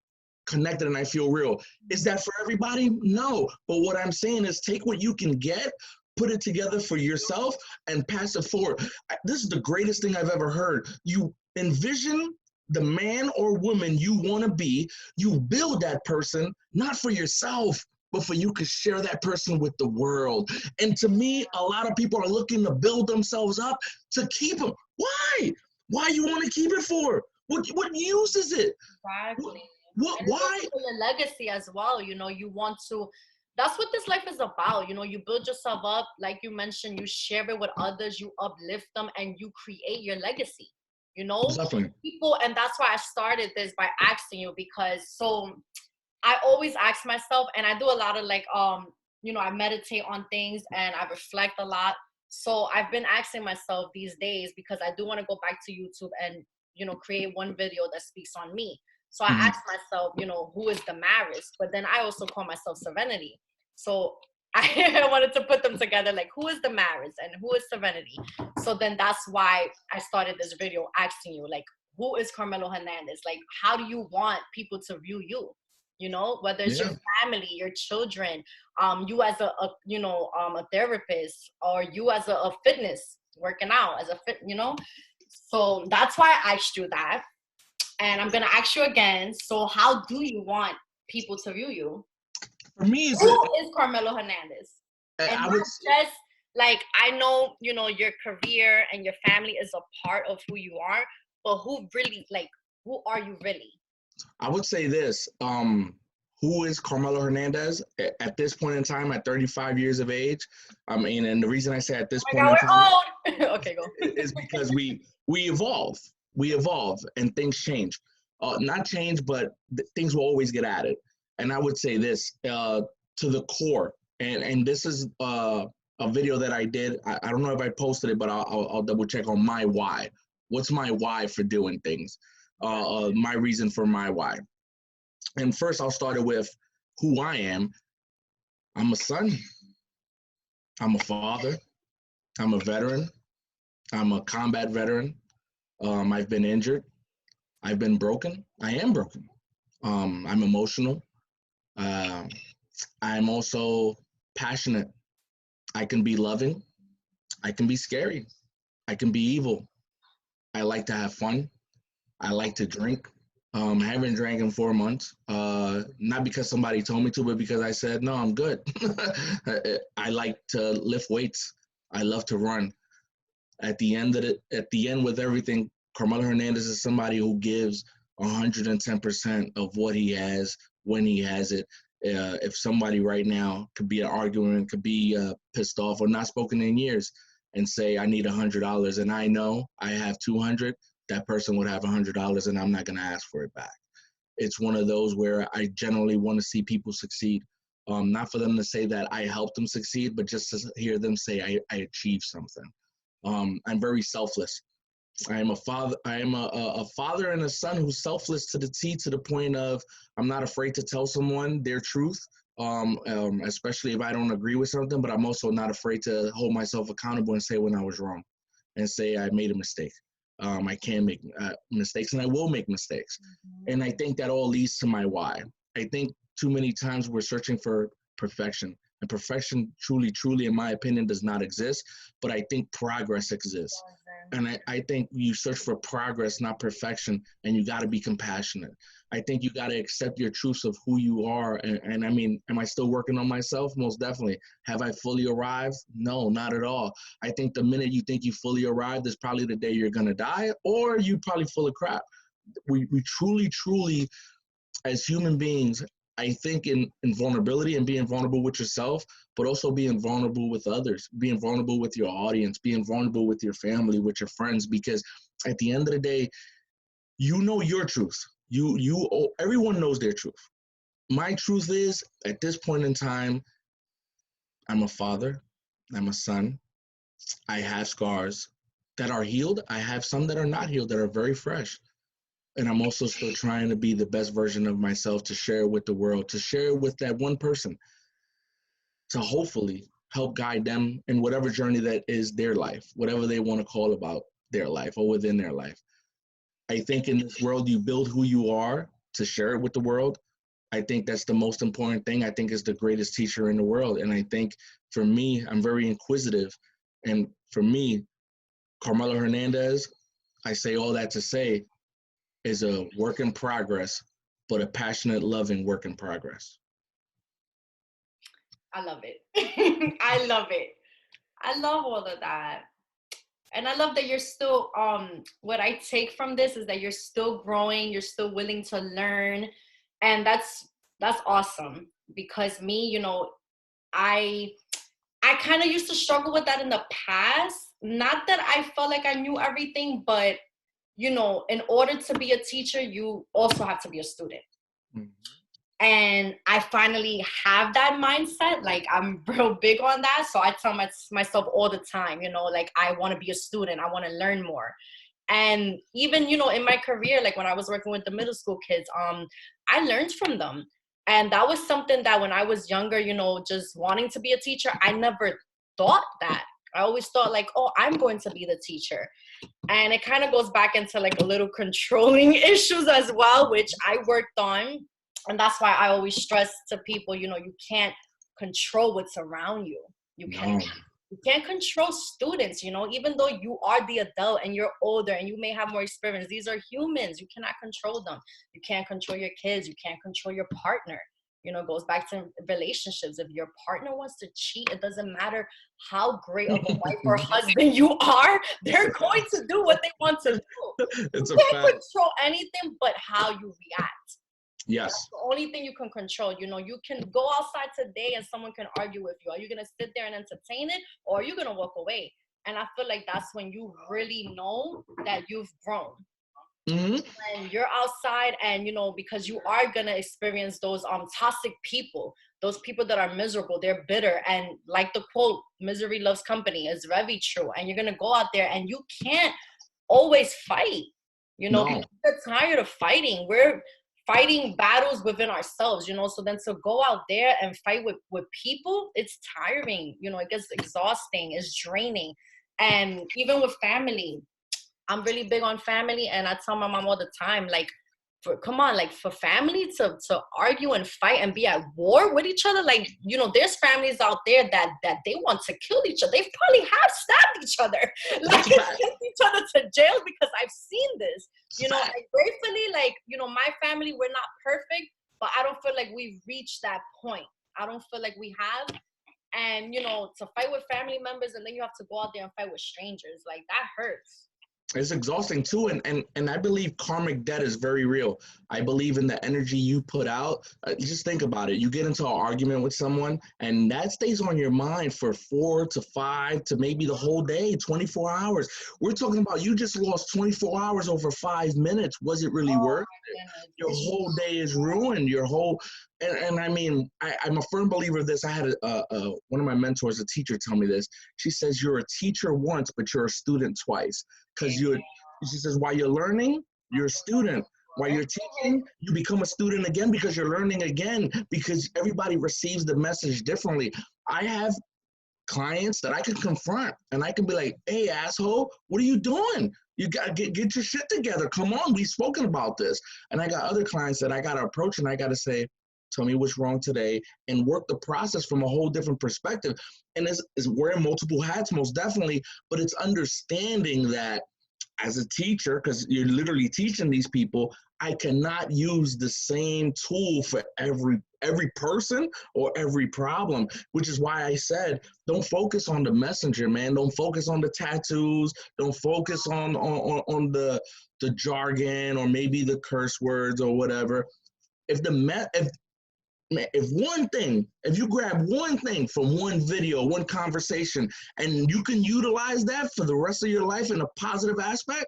connected and I feel real. Is that for everybody? No. But what I'm saying is take what you can get, put it together for yourself, and pass it forward. This is the greatest thing I've ever heard. You envision the man or woman you want to be. You build that person, not for yourself, but for you to share that person with the world. And to me, a lot of people are looking to build themselves up to keep them. Why? Why you want to keep it for? What use is it? Exactly. Why? For your legacy as well, you know, you want to, that's what this life is about. You know, you build yourself up, like you mentioned, you share it with others, you uplift them, and you create your legacy, you know. Definitely. People, and that's why I started this by asking you, because so I always ask myself, and I do a lot of like you know, I meditate on things and I reflect a lot. So I've been asking myself these days, because I do want to go back to YouTube and, you know, create one video that speaks on me. So I asked myself, you know, who is Damaris? But then I also call myself Serenity. So I wanted to put them together, like, who is Damaris and who is Serenity? So then that's why I started this video asking you, like, who is Carmelo Hernandez? Like, how do you want people to view you? You know, whether it's your family, your children, you as a you know, a therapist, or you as a fitness, working out as a fit, you know? So that's why I asked you that. And I'm going to ask you again. So how do you want people to view you? For me, who is Carmelo Hernandez? And I not would just, like, I know, you know, your career and your family is a part of who you are, but who really, like, who are you really? I would say this. Who is Carmelo Hernandez at this point in time, at 35 years of age? I mean, and the reason I say at this point in time, okay, go. is because we evolve. We evolve and things change. Not change, but things will always get added. And I would say this to the core, and this is a video that I did. I don't know if I posted it, but I'll double check on my why. What's my why for doing things? My reason for my why. And first, I'll start it with who I am. I'm a son. I'm a father. I'm a veteran. I'm a combat veteran. I've been injured. I've been broken. I am broken. I'm emotional. I'm also passionate. I can be loving. I can be scary. I can be evil. I like to have fun. I like to drink. I haven't drank in 4 months. Not because somebody told me to, but because I said, no, I'm good. I like to lift weights. I love to run. At the end with everything, Carmelo Hernandez is somebody who gives 110% of what he has when he has it. If somebody right now could be arguing, could be pissed off or not spoken in years and say, I need $100 and I know I have 200, that person would have $100 and I'm not going to ask for it back. It's one of those where I generally want to see people succeed. Not for them to say that I helped them succeed, but just to hear them say I achieved something. I'm very selfless. I am a father. I am a father and a son who's selfless to the T, to the point of I'm not afraid to tell someone their truth, especially if I don't agree with something. But I'm also not afraid to hold myself accountable and say when I was wrong, and say I made a mistake. I can make mistakes, and I will make mistakes. And I think that all leads to my why. I think too many times we're searching for perfection, and perfection truly, in my opinion, does not exist. But I think progress exists. And I think you search for progress, not perfection, and you got to be compassionate. I think you got to accept your truths of who you are. And I mean, am I still working on myself? Most definitely. Have I fully arrived? No, not at all. I think the minute you think you fully arrived is probably the day you're going to die, or you probably full of crap. We truly, as human beings, I think in vulnerability and being vulnerable with yourself, but also being vulnerable with others, being vulnerable with your audience, being vulnerable with your family, with your friends, because at the end of the day, you know your truth. Everyone knows their truth. My truth is, at this point in time, I'm a father, I'm a son, I have scars that are healed. I have some that are not healed, that are very fresh. And I'm also still trying to be the best version of myself to share with the world, to share with that one person, to hopefully help guide them in whatever journey that is their life, whatever they want to call about their life or within their life. I think in this world, you build who you are to share it with the world. I think that's the most important thing. I think it's the greatest teacher in the world. And I think for me, I'm very inquisitive. And for me, Carmelo Hernandez, I say all that to say, is a work in progress, but a passionate, loving work in progress. I love it. I love it. I love all of that. And I love that you're still, what I take from this is that you're still growing, you're still willing to learn. And that's awesome, because me, you know, I kind of used to struggle with that in the past. Not that I felt like I knew everything, but you know, in order to be a teacher, you also have to be a student. Mm-hmm. And I finally have that mindset. Like, I'm real big on that. So I tell myself all the time, you know, like, I want to be a student. I want to learn more. And even, you know, in my career, like when I was working with the middle school kids, I learned from them. And that was something that when I was younger, you know, just wanting to be a teacher, I never thought that. I always thought like, oh, I'm going to be the teacher. And it kind of goes back into like a little controlling issues as well, which I worked on. And that's why I always stress to people, you know, you can't control what's around you. You can't control students, you know, even though you are the adult and you're older and you may have more experience. These are humans. You cannot control them. You can't control your kids. You can't control your partner. You know, it goes back to relationships. If your partner wants to cheat, it doesn't matter how great of a wife or husband you are, they're going to do what they want to do. You can't control anything but how you react. Yes. That's the only thing you can control. You know, you can go outside today and someone can argue with you. Are you going to sit there and entertain it, or are you going to walk away? And I feel like that's when you really know that you've grown. Mm-hmm. And you're outside and, you know, because you are going to experience those toxic people, those people that are miserable, they're bitter. And like the quote, misery loves company, is very true. And you're going to go out there and you can't always fight. You know, no. We're tired of fighting. We're fighting battles within ourselves, you know, so then to go out there and fight with people, it's tiring, you know, it gets exhausting, it's draining. And even with family, I'm really big on family, and I tell my mom all the time, like, for family to argue and fight and be at war with each other, like, you know, there's families out there that they want to kill each other. They probably have stabbed each other, like, sent each other to jail, because I've seen this, you know, like, gratefully, like, you know, my family, we're not perfect, but I don't feel like we've reached that point. I don't feel like we have. And, you know, to fight with family members and then you have to go out there and fight with strangers, like, that hurts. It's exhausting too, and I believe karmic debt is very real. I believe in the energy you put out. Just think about it. You get into an argument with someone, and that stays on your mind for 4 to 5 to maybe the whole day, 24 hours. We're talking about you just lost 24 hours over 5 minutes. Was it really worth it? Your whole day is ruined. Your whole and I mean, I'm a firm believer of this. I had one of my mentors, a teacher, tell me this. She says, you're a teacher once, but you're a student twice. Because she says, while you're learning, you're a student. While you're teaching, you become a student again because you're learning again, because everybody receives the message differently. I have clients that I can confront and I can be like, hey, asshole, what are you doing? You got to get your shit together. Come on, we've spoken about this. And I got other clients that I got to approach and I got to say, tell me what's wrong today and work the process from a whole different perspective. And it's wearing multiple hats, most definitely, but it's understanding that as a teacher, because you're literally teaching these people, I cannot use the same tool for every person or every problem, which is why I said, don't focus on the messenger, man. Don't focus on the tattoos. Don't focus on the jargon or maybe the curse words or whatever. If you grab one thing from one video, one conversation, and you can utilize that for the rest of your life in a positive aspect,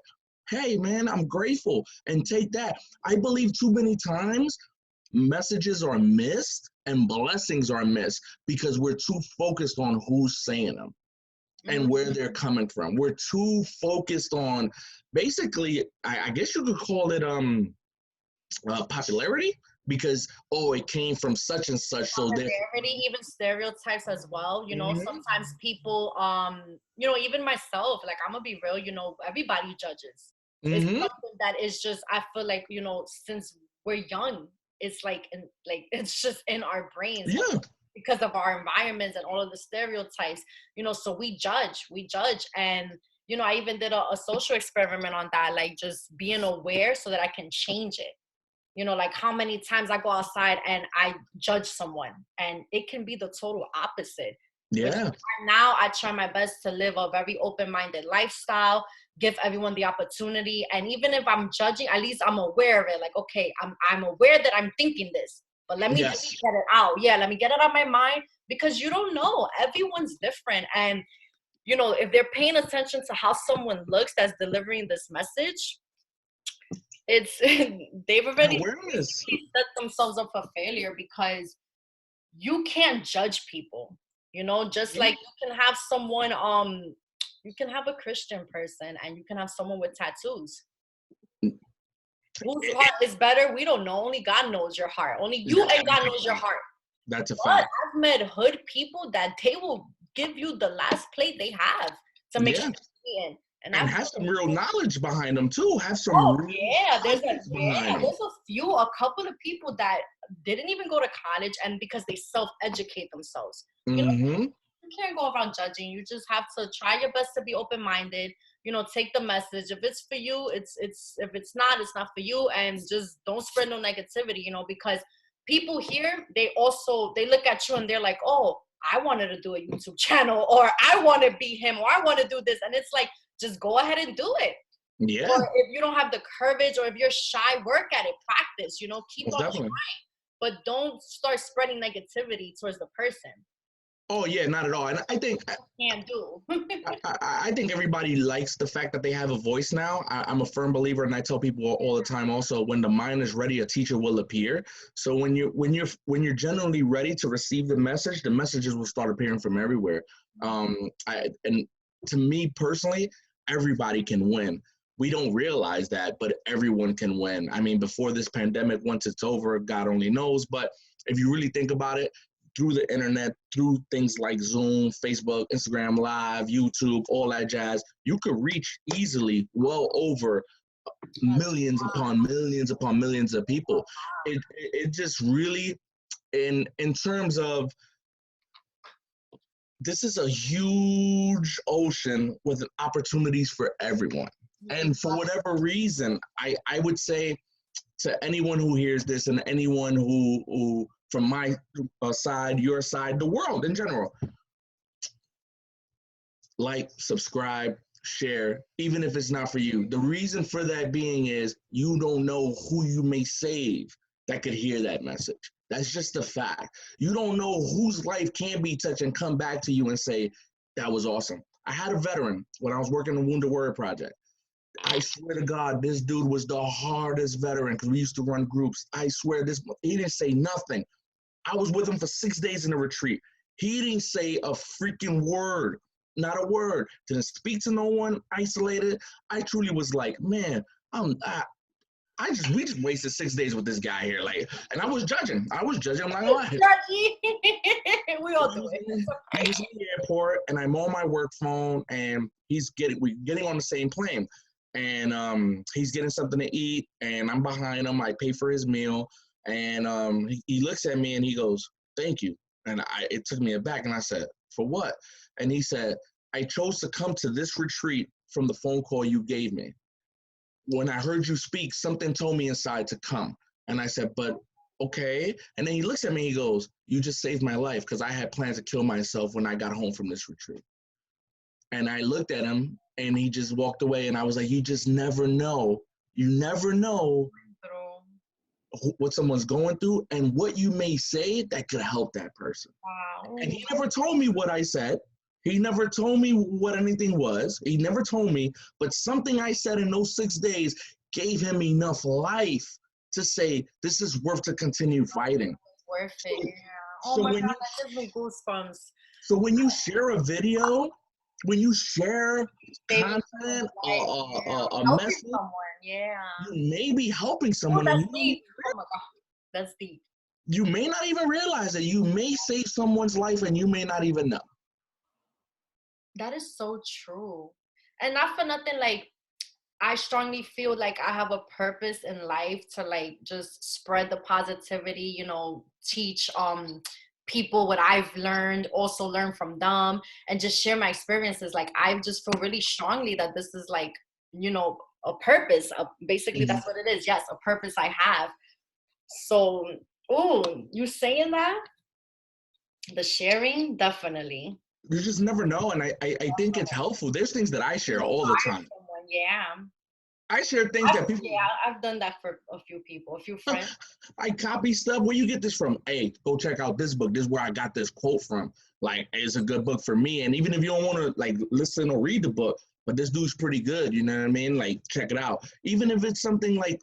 hey, man, I'm grateful, and take that. I believe too many times messages are missed and blessings are missed because we're too focused on who's saying them and where they're coming from. We're too focused on, basically, I guess you could call it popularity, because it came from such and such, so popularity, even stereotypes as well. Sometimes people, even myself, like, I'm gonna be real, everybody judges. It's something that is just, I feel like, since we're young, it's like it's just in our brains. Yeah. Because of our environments and all of the stereotypes, so we judge. And I even did a social experiment on that, like just being aware so that I can change it. Like how many times I go outside and I judge someone, and it can be the total opposite. Yeah. Now I try my best to live a very open-minded lifestyle, give everyone the opportunity. And even if I'm judging, at least I'm aware of it. Like, okay, I'm aware that I'm thinking this, but let me just get it out. Yeah, let me get it out of my mind, because you don't know. Everyone's different. And, if they're paying attention to how someone looks that's delivering this message, it's they've already set themselves up for failure, because you can't judge people, just like you can have someone, you can have a Christian person and you can have someone with tattoos. Whose heart is better? We don't know. Only God knows your heart. Only you and God knows your heart. That's a fact. But I've met hood people that they will give you the last plate they have to make sure you're in. And have some real knowledge behind them too. Have some there's a couple of people that didn't even go to college, and because they self-educate themselves. You can't go around judging. You just have to try your best to be open-minded. Take the message. If it's for you, it's if it's not for you, and just don't spread no negativity. Because people here, they look at you and they're like, oh, I wanted to do a YouTube channel, or I want to be him, or I want to do this, and it's like, just go ahead and do it. Yeah. Or if you don't have the courage, or if you're shy, work at it, practice, keep on trying. But don't start spreading negativity towards the person. Oh yeah, not at all. And I think can't do. I think everybody likes the fact that they have a voice now. I'm a firm believer, and I tell people all the time also, when the mind is ready, a teacher will appear. So when you're generally ready to receive the messages will start appearing from everywhere. And to me personally, everybody can win. We don't realize that, but everyone can win. I mean, before this pandemic, once it's over, God only knows. But if you really think about it, through the internet, through things like Zoom, Facebook, Instagram Live, YouTube, all that jazz, you could reach easily well over millions upon millions upon millions of people. It just really, in terms of, this is a huge ocean with opportunities for everyone. And for whatever reason, I would say to anyone who hears this, and anyone who from my side, your side, the world in general, like, subscribe, share, even if it's not for you. The reason for that being is you don't know who you may save that could hear that message. That's just a fact. You don't know whose life can be touched and come back to you and say, that was awesome. I had a veteran when I was working on the Wounded Warrior Project. I swear to God, this dude was the hardest veteran, because we used to run groups. I swear, he didn't say nothing. I was with him for 6 days in a retreat. He didn't say a freaking word, not a word. Didn't speak to no one, isolated. I truly was like, man, we just wasted 6 days with this guy here. Like, and I was judging. I'm not gonna lie. Judgy. We all do it. He was in the airport, and I'm on my work phone, and we're getting on the same plane, and he's getting something to eat, and I'm behind him. I pay for his meal, and he looks at me and he goes, "Thank you," and it took me aback, and I said, "For what?" And he said, "I chose to come to this retreat from the phone call you gave me. When I heard you speak, something told me inside to come." And I said, "But okay." And then he looks at me and he goes, "You just saved my life because I had plans to kill myself when I got home from this retreat." And I looked at him and he just walked away. And I was like, you just never know. You never know what someone's going through and what you may say that could help that person. Wow. And he never told me what I said. He never told me what anything was. He never told me, but something I said in those 6 days gave him enough life to say, this is worth to continue fighting. It's worth it, yeah. Oh my God, that gives me goosebumps. So when you share a video, when you share content, a message, yeah, you may be helping someone. That's deep. Oh my God, that's deep. You may not even realize that you may save someone's life and you may not even know. That is so true. And not for nothing, like, I strongly feel like I have a purpose in life to like just spread the positivity, you know, teach people what I've learned, also learn from them, and just share my experiences. Like, I just feel really strongly that this is like, you know, a purpose. Basically, that's what it is. Yes, a purpose I have. So, you saying that? The sharing, definitely. You just never know, and I think it's helpful. There's things that I share all the time. Yeah. I share things that people. Yeah, I've done that for a few people, a few friends. I copy stuff. Where you get this from? Hey, go check out this book. This is where I got this quote from. Like, it's a good book for me. And even if you don't want to like listen or read the book, but this dude's pretty good. You know what I mean? Like, check it out. Even if it's something like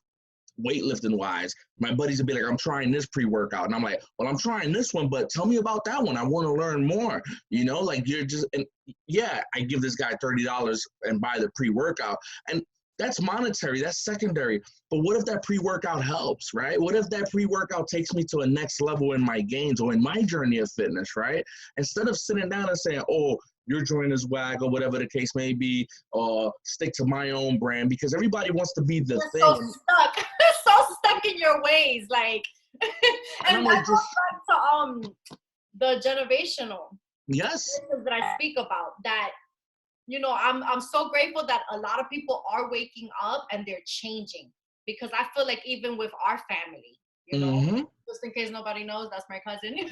weightlifting wise, my buddies would be like, I'm trying this pre-workout. And I'm like, well, I'm trying this one, but tell me about that one. I want to learn more. You know, like you're just, and yeah, I give this guy $30 and buy the pre-workout. And that's monetary, that's secondary. But what if that pre-workout helps, right? What if that pre-workout takes me to a next level in my gains or in my journey of fitness, right? Instead of sitting down and saying, oh, your joint is whack or whatever the case may be, or stick to my own brand, because everybody wants to be the thing. So stuck in your ways, like, and that goes back to the generational. Yes. That I speak about, that, you know, I'm so grateful that a lot of people are waking up and they're changing, because I feel like even with our family, you know, just in case nobody knows, that's my cousin.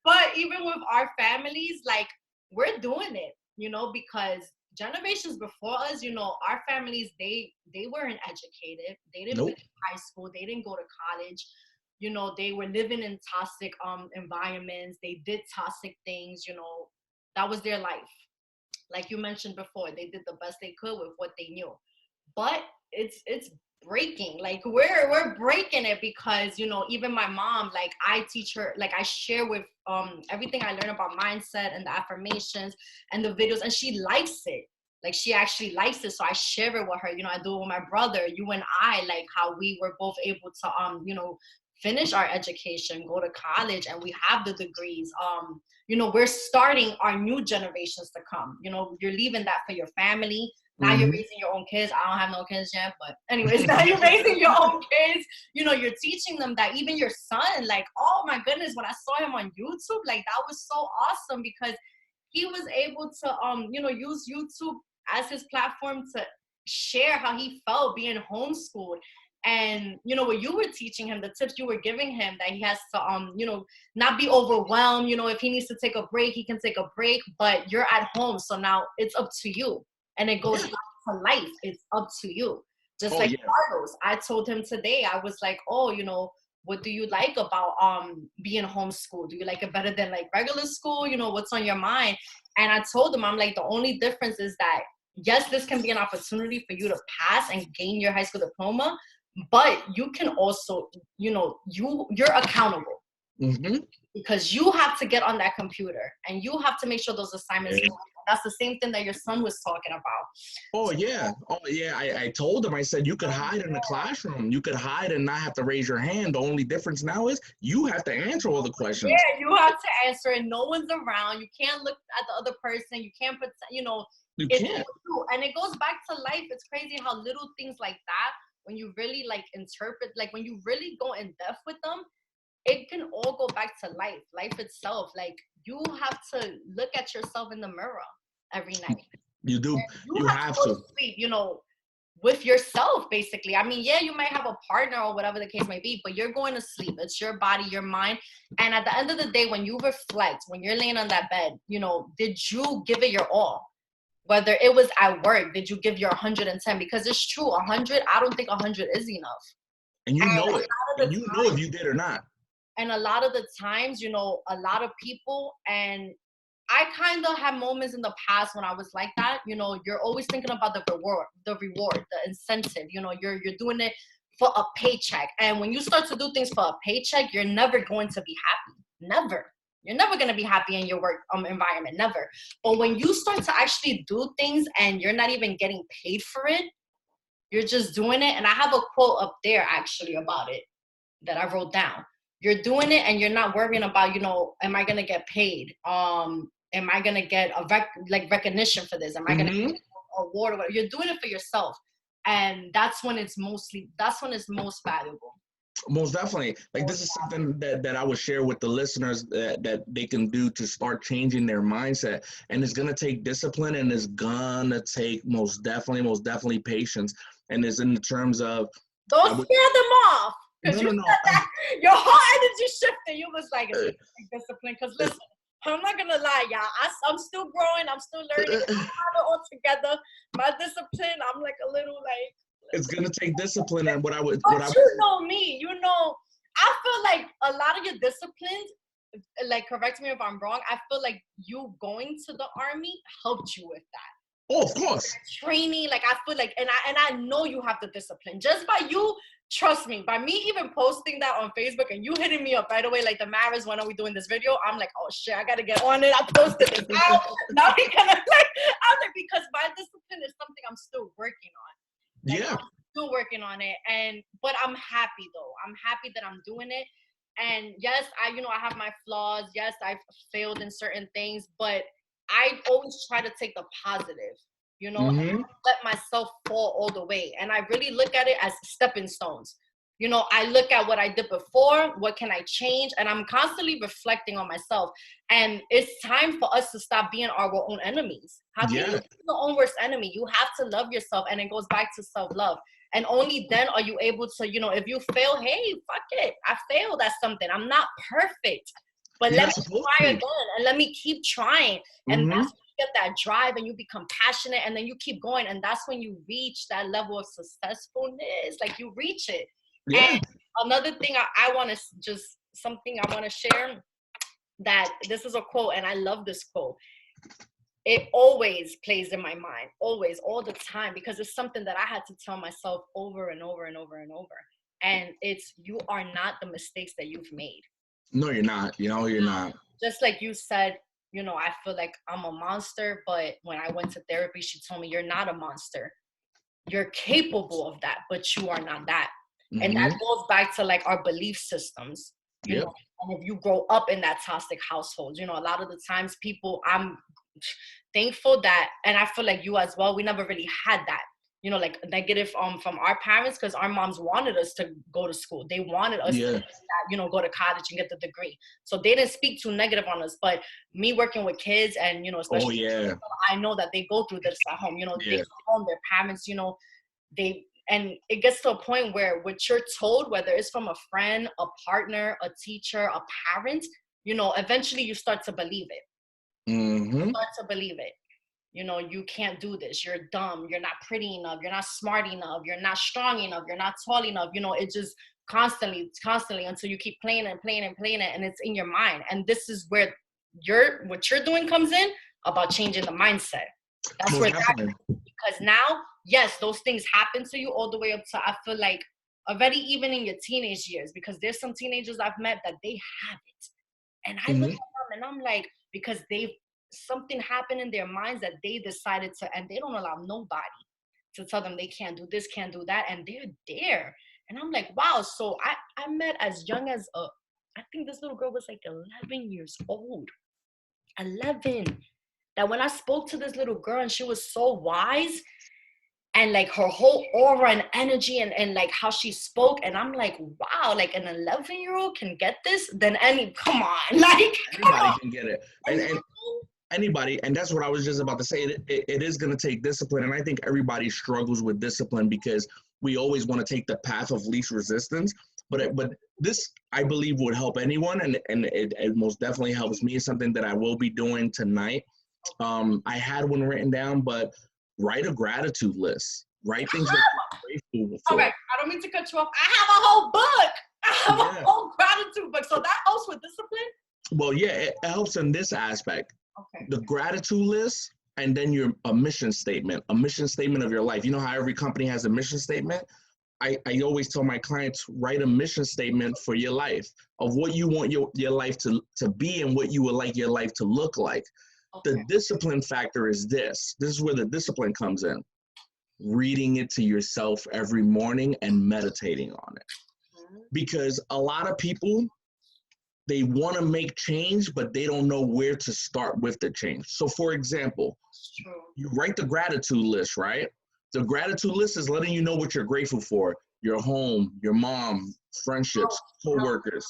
But even with our families, like, we're doing it, you know, because generations before us, you know, our families, they weren't educated. They didn't finish high school. They didn't go to college. You know, they were living in toxic environments. They did toxic things, you know. That was their life. Like you mentioned before, they did the best they could with what they knew. But it's breaking. Like, we're breaking it, because, you know, even my mom, like, I teach her, like, I share with everything I learn about mindset and the affirmations and the videos, and she likes it. Like, she actually likes it, so I share it with her. You know, I do it with my brother, you and I, like, how we were both able to you know, finish our education, go to college, and we have the degrees. You know, we're starting our new generations to come. You know, you're leaving that for your family. Now you're raising your own kids. I don't have no kids yet, but anyways, now you're raising your own kids. You know, you're teaching them that. Even your son, like, oh my goodness, when I saw him on YouTube, like, that was so awesome, because he was able to, you know, use YouTube as his platform to share how he felt being homeschooled. And, you know, what you were teaching him, the tips you were giving him, that he has to, you know, not be overwhelmed. You know, if he needs to take a break, he can take a break, but you're at home. So now it's up to you. And it goes back to life. It's up to you. Just like Carlos, I told him today, I was like, oh, you know, what do you like about being homeschooled? Do you like it better than like regular school? You know, what's on your mind? And I told him, I'm like, the only difference is that, yes, this can be an opportunity for you to pass and gain your high school diploma, but you can also, you know, you're accountable. Because you have to get on that computer and you have to make sure those assignments That's the same thing that your son was talking about. Oh yeah. I told him. I said you could hide in the classroom. You could hide and not have to raise your hand. The only difference now is you have to answer all the questions. Yeah, you have to answer it. No one's around. You can't look at the other person. You can't put, You it's can't. true. And it goes back to life. It's crazy how little things like that, when you really like interpret, like when you really go in depth with them, it can all go back to life itself. Like you have to look at yourself in the mirror every night. You do. You You have to have go to. to sleep, with yourself, basically. I mean, yeah, you might have a partner or whatever the case may be, but you're going to sleep. It's your body, your mind. And at the end of the day, when you reflect, when you're laying on that bed, did you give it your all? Whether it was at work, did you give your 110? Because it's true, 100, I don't think 100 is enough. And you And know a it. lot of And the you know if you did or not. And a lot of the times, a lot of people, and I kind of had moments in the past when I was like that. You're always thinking about the reward, the incentive. You're doing it for a paycheck. And when you start to do things for a paycheck, you're never going to be happy. Never. You're never going to be happy in your work environment. Never. But when you start to actually do things and you're not even getting paid for it, you're just doing it. And I have a quote up there actually about it that I wrote down. You're doing it and you're not worrying about, am I gonna get paid? Am I gonna get recognition for this? Am I gonna get an award or whatever? You're doing it for yourself. And that's when it's most valuable. Most definitely. Like this is something that I would share with the listeners that they can do to start changing their mindset. And it's gonna take discipline, and it's gonna take most definitely patience. And it's in the terms of don't scare them off. Because no. Your whole energy shifted. You was like, it's discipline. Because listen, I'm not gonna lie, y'all. I'm still growing. I'm still learning. I have it all together. My discipline, I'm like a little like. It's gonna take discipline, and what I would. You know me. I feel like a lot of your disciplines. Like, correct me if I'm wrong. I feel like you going to the army helped you with that. Oh, of course. Training, like I feel like, and I know you have the discipline just by you. Trust me, by me even posting that on Facebook and you hitting me up right away, like the Maris, when are we doing this video? I'm like, oh shit, I gotta get on it. I posted it now. Now we kind of because my discipline is something I'm still working on. Yeah. I'm still working on it, but I'm happy though. I'm happy that I'm doing it. And yes, I have my flaws. Yes, I've failed in certain things, but I always try to take the positive. Let myself fall all the way. And I really look at it as stepping stones. I look at what I did before, what can I change? And I'm constantly reflecting on myself. And it's time for us to stop being our own enemies. How can you be your own worst enemy? You have to love yourself. And it goes back to self-love. And only then are you able to, if you fail, hey, fuck it. I failed at something. I'm not perfect. But let me try again and let me keep trying. And that's get that drive and you become passionate and then you keep going, and that's when you reach that level of successfulness. Like you reach it. And another thing I want to share, that this is a quote, and I love this quote. It always plays in my mind, always, all the time, because it's something that I had to tell myself over and over and over and over. And it's, you are not the mistakes that you've made. No, you're not. You're not. Just like you said, I feel like I'm a monster, but when I went to therapy, she told me, you're not a monster. You're capable of that, but you are not that. And that goes back to like our belief systems, you know, and if you grow up in that toxic household, a lot of the times I'm thankful that, and I feel like you as well, we never really had that. Like negative from our parents, because our moms wanted us to go to school. They wanted us to, go to college and get the degree. So they didn't speak too negative on us. But me working with kids and, especially, I know that they go through this at home. They come home, their parents, and it gets to a point where what you're told, whether it's from a friend, a partner, a teacher, a parent, eventually you start to believe it. You start to believe it. You can't do this. You're dumb. You're not pretty enough. You're not smart enough. You're not strong enough. You're not tall enough. It just constantly until you keep playing and playing and playing it, and it's in your mind. And this is where what you're doing comes in, about changing the mindset. That's where because now, yes, those things happen to you all the way up to, I feel like, already even in your teenage years, because there's some teenagers I've met that they have it. And I look at them and I'm like, because they've something happened in their minds that they decided to, and they don't allow nobody to tell them they can't do this, can't do that, and they're there. And I'm like, wow. So I met as young as I think this little girl was like 11 years old. 11. That when I spoke to this little girl and she was so wise, and like her whole aura and energy and like how she spoke, and I'm like, wow, like an 11-year-old can get this, then come on, like anybody can get it. And anybody, and that's what I was just about to say. It is going to take discipline, and I think everybody struggles with discipline because we always want to take the path of least resistance. But this, I believe, would help anyone, and it most definitely helps me. It's something that I will be doing tonight. I had one written down, but write a gratitude list. Write things that you're grateful for. Okay, I don't mean to cut you off. I have a whole book. I have a whole gratitude book. So that helps with discipline? Well, yeah, it helps in this aspect. Okay. The gratitude list, and then a mission statement of your life. You know how every company has a mission statement? I always tell my clients, write a mission statement for your life of what you want your life to be and what you would like your life to look like. Okay. The discipline factor is this. This is where the discipline comes in. Reading it to yourself every morning and meditating on it. Because a lot of people, they want to make change, but they don't know where to start with the change. So for example, you write the gratitude list, right? The gratitude list is letting you know what you're grateful for. Your home, your mom, friendships, coworkers.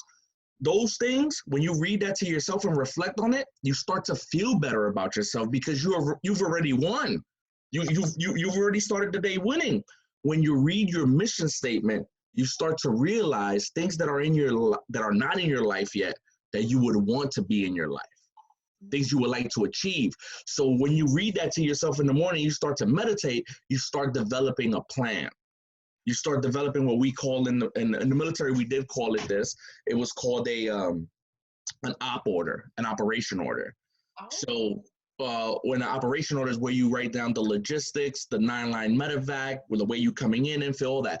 Those things, when you read that to yourself and reflect on it, you start to feel better about yourself because you've already won. You've already started the day winning. When you read your mission statement, you start to realize things that are not in your life yet that you would want to be in your life. Things you would like to achieve. So when you read that to yourself in the morning, you start to meditate, you start developing a plan. You start developing what we call in the military, we did call it this. It was called an op order, an operation order. So when an operation order is where you write down the logistics, the 9-line medevac, with the way you coming in and all that.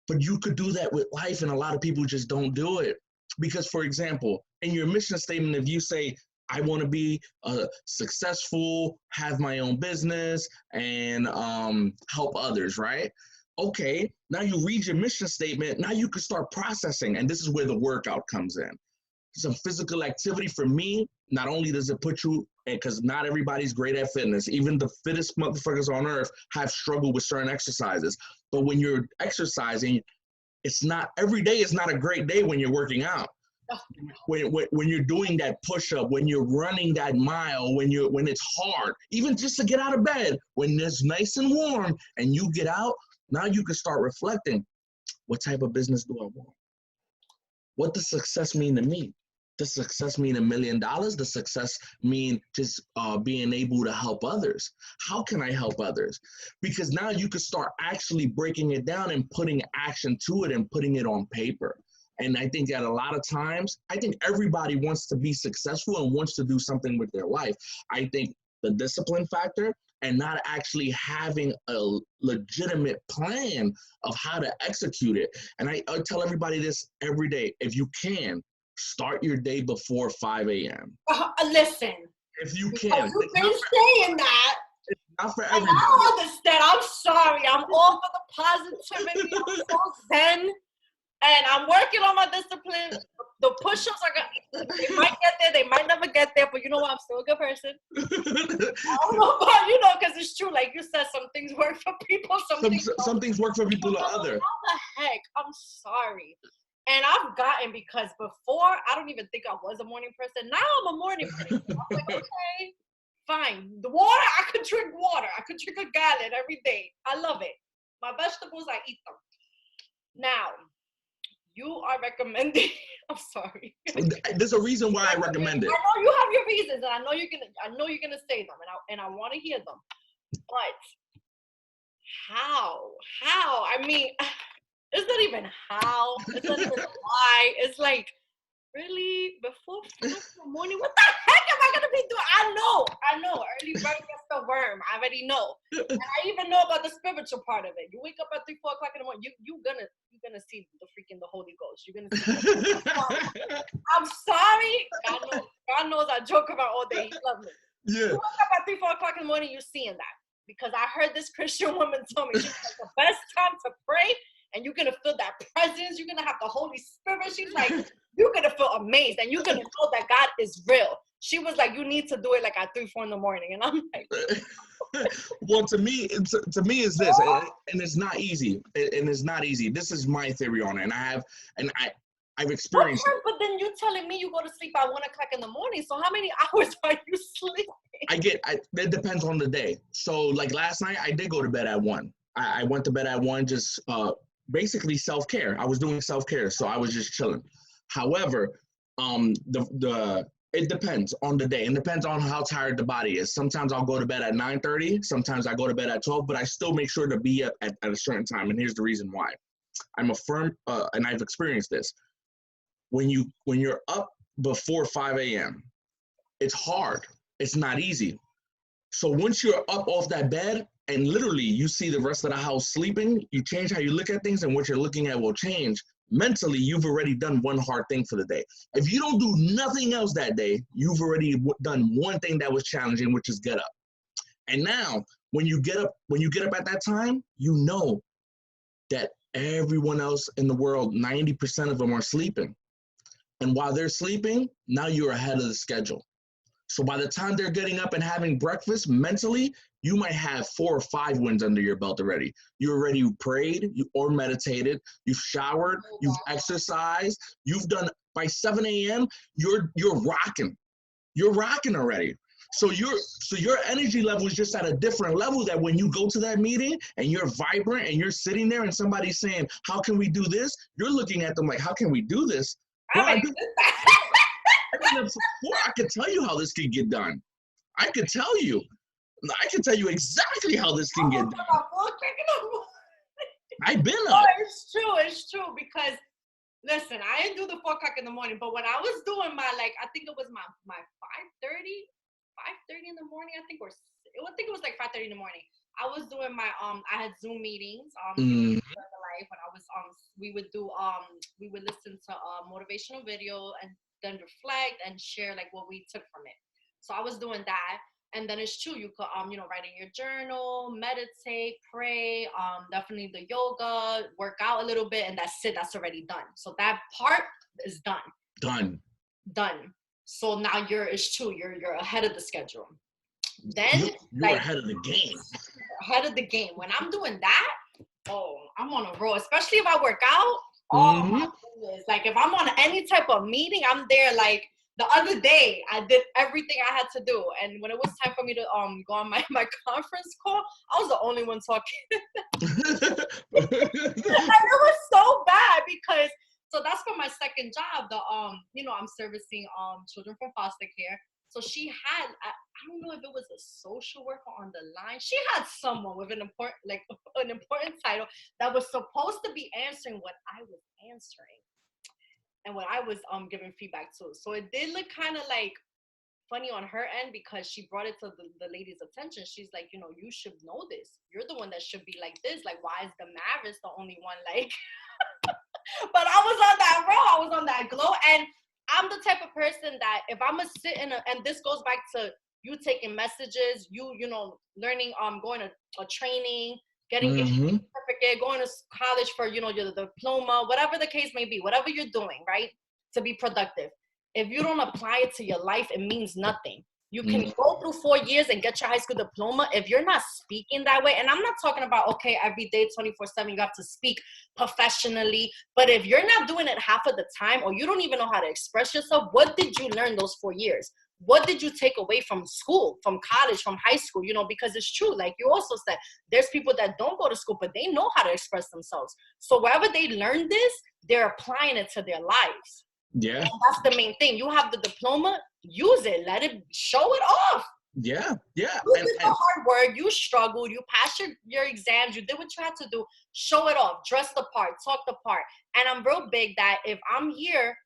But you could do that with life, and a lot of people just don't do it. Because, for example, in your mission statement, if you say, I want to be successful, have my own business, and help others, right? Okay, now you read your mission statement. Now you can start processing, and this is where the workout comes in. Some physical activity for me, not only does it put you, because not everybody's great at fitness. Even the fittest motherfuckers on earth have struggled with certain exercises. But when you're exercising, it's not, every day is not a great day when you're working out. When you're doing that push-up, when you're running that mile, when it's hard, even just to get out of bed, when it's nice and warm and you get out, now you can start reflecting, what type of business do I want? What does success mean to me? Does success mean $1 million? Does success mean just being able to help others? How can I help others? Because now you can start actually breaking it down and putting action to it and putting it on paper. And I think that a lot of times, I think everybody wants to be successful and wants to do something with their life. I think the discipline factor and not actually having a legitimate plan of how to execute it. And I tell everybody this every day. If you can, start your day before 5 a.m. Listen. If you can. You've been saying that. It's not for everybody. I don't understand. I'm sorry. I'm all for the positivity. I'm so zen. And I'm working on my discipline. The push-ups are gonna, they might get there, they might never get there, but you know what? I'm still a good person. I don't know about, because it's true. Like you said, some things work for people, some things work for people to other. How the heck? I'm sorry. And I've gotten, because before, I don't even think I was a morning person. Now I'm a morning person. I'm like, okay, fine. The water, I could drink water. I could drink a gallon every day. I love it. My vegetables, I eat them. Now, you are recommending. I'm sorry. There's a reason why I recommend it. I know you have your reasons, and I know you're gonna say them, and I want to hear them. But how? I mean, it's not even how. It's not even why. It's like, really, before 4 in the morning? What the heck am I gonna be doing? I know. Early bird gets the worm. I already know. And I even know about the spiritual part of it. You wake up at 3, 4 o'clock in the morning. You're gonna see the Holy Ghost. You're gonna see. I'm sorry. God knows I joke about all day. He loves me. Yeah. You wake up at 3, 4 o'clock in the morning, you're seeing that. Because I heard this Christian woman tell me, she's like, the best time to pray, and you're going to feel that presence. You're going to have the Holy Spirit. She's like, you're going to feel amazed, and you're going to know that God is real. She was like, you need to do it like at 3, 4 in the morning. And I'm like, well, to me, it's this, and it's not easy. And it's not easy. This is my theory on it, and I've experienced it. but then you're telling me you go to sleep at 1 o'clock in the morning. So how many hours are you sleeping? It depends on the day. So like last night, I did go to bed at 1. I went to bed at 1, just basically self-care. I was doing self-care, so I was just chilling. However, it depends on the day. It depends on how tired the body is. Sometimes I'll go to bed at 9:30. Sometimes I go to bed at 12, but I still make sure to be up at a certain time. And here's the reason why. I'm a firm, and I've experienced this. When you're up before 5 a.m., it's hard. It's not easy. So once you're up off that bed and literally you see the rest of the house sleeping, you change how you look at things, and what you're looking at will change. Mentally, you've already done one hard thing for the day. If you don't do nothing else that day, you've already done one thing that was challenging, which is get up. And now, when you get up at that time, you know that everyone else in the world, 90% of them are sleeping. And while they're sleeping, now you're ahead of the schedule. So by the time they're getting up and having breakfast, mentally, you might have 4 or 5 wins under your belt already. You already prayed or meditated, you've showered, you've exercised, you've done, by 7 a.m., you're rocking. You're rocking already. So your energy level is just at a different level, that when you go to that meeting and you're vibrant and you're sitting there and somebody's saying, how can we do this? You're looking at them like, how can we do this? Bro, I could tell you how this can get done. I could tell you exactly how this can get done. I've been up. It's true, because listen, I didn't do the 4 o'clock in the morning, but when I was doing my, like, I think it was my 5:30 in the morning, I think it was like 5:30 in the morning. I was doing my I had Zoom meetings in life when I was we would listen to motivational video and then reflect and share like what we took from it. So I was doing that. And then it's true, you could write in your journal, meditate, pray, definitely the yoga, work out a little bit, and that's it. That's already done. So that part is done. Done. So now it's true, you're ahead of the schedule. Then you're ahead of the game. Ahead of the game. When I'm doing that, I'm on a roll. Especially if I work out. My goodness. Like if I'm on any type of meeting, I'm there. Like the other day, I did everything I had to do, and when it was time for me to go on my conference call, I was the only one talking. And it was so bad because. So that's for my second job. I'm servicing children from foster care. So she had, I don't know if it was a social worker on the line. She had someone with an important title that was supposed to be answering what I was answering and what I was giving feedback to. So it did look kind of like funny on her end because she brought it to the lady's attention. She's like, you should know this. You're the one that should be like this. Like, why is the Mavis the only one like? But I was on that roll. I was on that glow. And I'm the type of person that if I'm going to sit and this goes back to you taking messages, learning, going to a training, getting a certificate, going to college for, your diploma, whatever the case may be, whatever you're doing, right? To be productive. If you don't apply it to your life, it means nothing. You can go through 4 years and get your high school diploma. If you're not speaking that way, and I'm not talking about, okay, every day, 24/7, you have to speak professionally. But if you're not doing it half of the time, or you don't even know how to express yourself, what did you learn those 4 years? What did you take away from school, from college, from high school? Because it's true. Like you also said, there's people that don't go to school, but they know how to express themselves. So wherever they learn this, they're applying it to their lives. Yeah. And that's the main thing. You have the diploma, use it. Let it show it off. Yeah. You did the hard work. You struggled. You passed your exams. You did what you had to do. Show it off. Dress the part. Talk the part. And I'm real big that if I'm here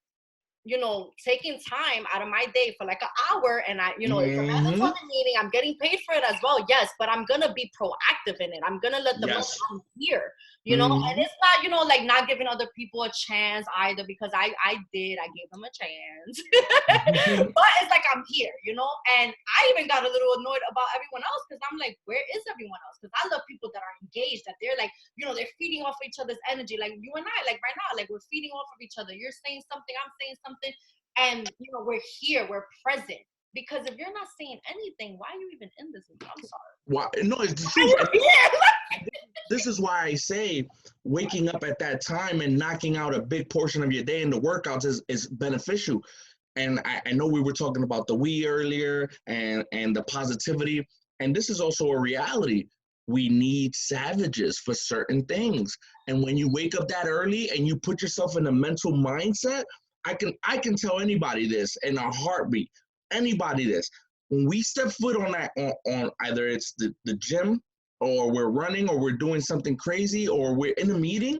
you know, taking time out of my day for like an hour, and I, you know, it's a Mm-hmm. mandatory meeting. I'm getting paid for it as well. Yes, but I'm gonna be proactive in it. I'm gonna let them know Yes. I'm here, you know, and Mm-hmm. it's not, you know, like not giving other people a chance either, because I gave them a chance. But it's like I'm here, you know, and I even got a little annoyed about everyone else, because I'm like, where is everyone else? Because I love people that are engaged, that they're like, you know, they're feeding off each other's energy, like you and I, like right now, like we're feeding off of each other. You're saying something, I'm saying something, and you know, we're here, we're present. Because if you're not saying anything, why are you even in this? I'm sorry. Why? No, it's the Why truth. are you here? This is why I say waking up at that time and knocking out a big portion of your day in the workouts is beneficial. And I know we were talking about the we earlier and the positivity. And this is also a reality. We need savages for certain things. And when you wake up that early and you put yourself in a mental mindset, I can tell anybody this in a heartbeat. Anybody this. When we step foot on that on either it's the gym, or we're running, or we're doing something crazy, or we're in a meeting,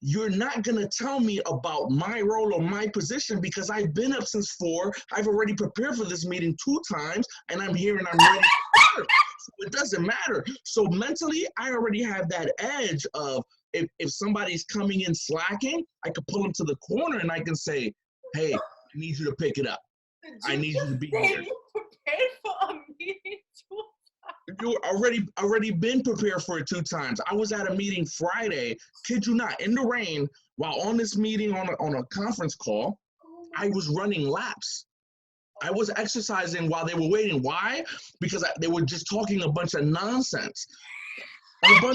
you're not going to tell me about my role or my position, because I've been up since 4. I've already prepared for this meeting 2 times, and I'm here and I'm ready to work. So it doesn't matter. So mentally, I already have that edge of, if somebody's coming in slacking, I could pull them to the corner and I can say, hey, I need you to pick it up. Did I you need you to just be say here. you prepared for a meeting too? You already been prepared for it 2 times. I was at a meeting Friday, kid you not, in the rain, while on this meeting on a conference call. Oh I was running laps. I was exercising while they were waiting. Why? Because they were just talking a bunch of nonsense. And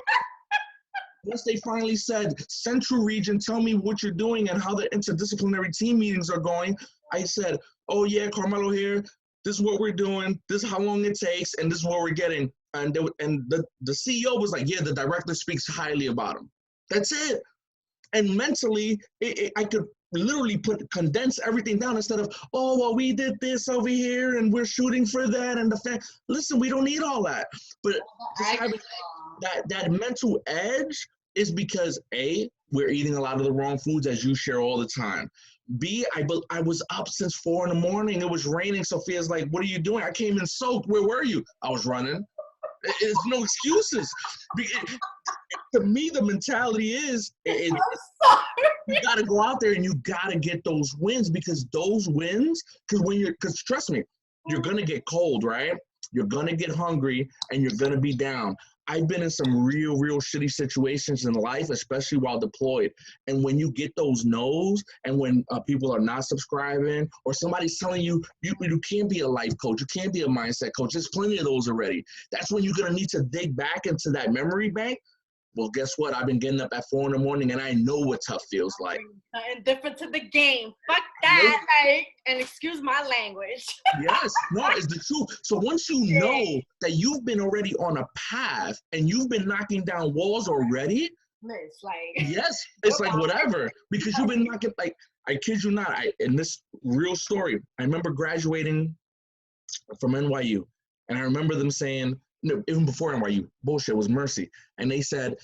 once they finally said, Central Region, tell me what you're doing and how the interdisciplinary team meetings are going, I said, oh yeah, Carmelo here. This is what we're doing. This is how long it takes, and this is what we're getting. And the CEO was like, yeah, the director speaks highly about him. That's it. And mentally, I could literally condense everything down, instead of, oh well, we did this over here and we're shooting for that, and listen, we don't need all that. But just having that mental edge is because A, we're eating a lot of the wrong foods, as you share all the time. B, I was up since 4 in the morning. It was raining. Sophia's like, what are you doing? I came in soaked. Where were you? I was running. It's no excuses. To me, the mentality is, I'm sorry. you got to go out there and you got to get those wins, because those wins, because trust me, you're going to get cold, right? You're going to get hungry and you're going to be down. I've been in some real shitty situations in life, especially while deployed. And when you get those no's, and when people are not subscribing, or somebody's telling you, you can't be a life coach, you can't be a mindset coach, there's plenty of those already. That's when you're going to need to dig back into that memory bank. Well, guess what? I've been getting up at 4 in the morning and I know what tough feels like. Something different to the game. Fuck that. Like, and excuse my language. Yes, no, it's the truth. So once you know that you've been already on a path and you've been knocking down walls already, It's like, yes, it's like whatever. Because you've been knocking, like, I kid you not, in this real story, I remember graduating from NYU, and I remember them saying, no, even before NYU, bullshit, was Mercy. And they said,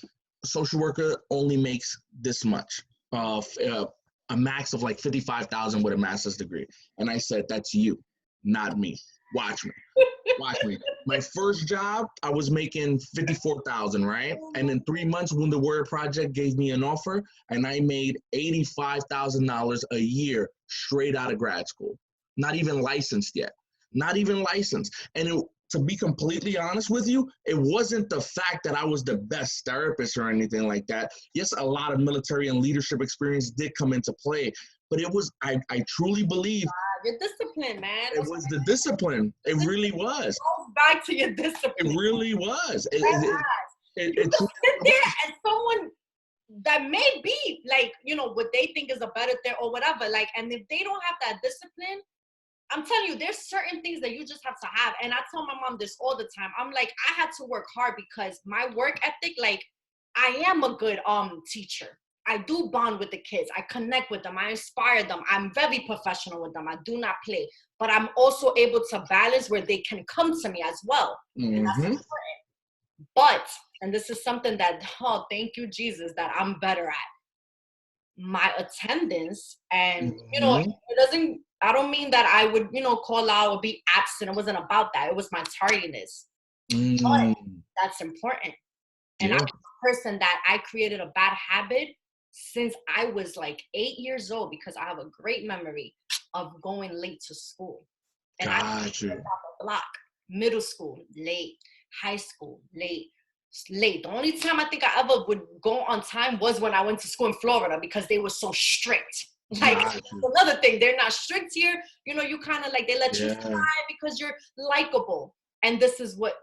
social worker only makes this much, a max of like 55,000 with a master's degree. And I said, that's you, not me. Watch me. Watch me. My first job, I was making 54,000, right? And in 3 months, when the Word Project gave me an offer, and I made $85,000 a year straight out of grad school. Not even licensed yet. Not even licensed. And to be completely honest with you, it wasn't the fact that I was the best therapist or anything like that. Yes, a lot of military and leadership experience did come into play, but it was, I truly believe, your discipline, man. it was the discipline. It really was. Goes back to your discipline. It really was. You can sit there and someone that may be like, you know, what they think is a better thing or whatever. Like, and if they don't have that discipline, I'm telling you, there's certain things that you just have to have. And I tell my mom this all the time. I'm like, I had to work hard because my work ethic, like, I am a good teacher. I do bond with the kids. I connect with them. I inspire them. I'm very professional with them. I do not play. But I'm also able to balance where they can come to me as well. And that's important. But, and this is something that, oh, thank you, Jesus, that I'm better at. my attendance. And, Mm-hmm. it doesn't, I don't mean that I would, call out or be absent. It wasn't about that. It was my tardiness. But Mm. that's important. And I'm Yeah. a person that I created a bad habit since I was like 8 years old, because I have a great memory of going late to school. And I Got lived you. on the block. Middle school, late. High school, late. Late. The only time I think I ever would go on time was when I went to school in Florida, because they were so strict. Like, Got that's you. another thing. They're not strict here. You kind of like, they let you Yeah. slide because you're likable. And this is what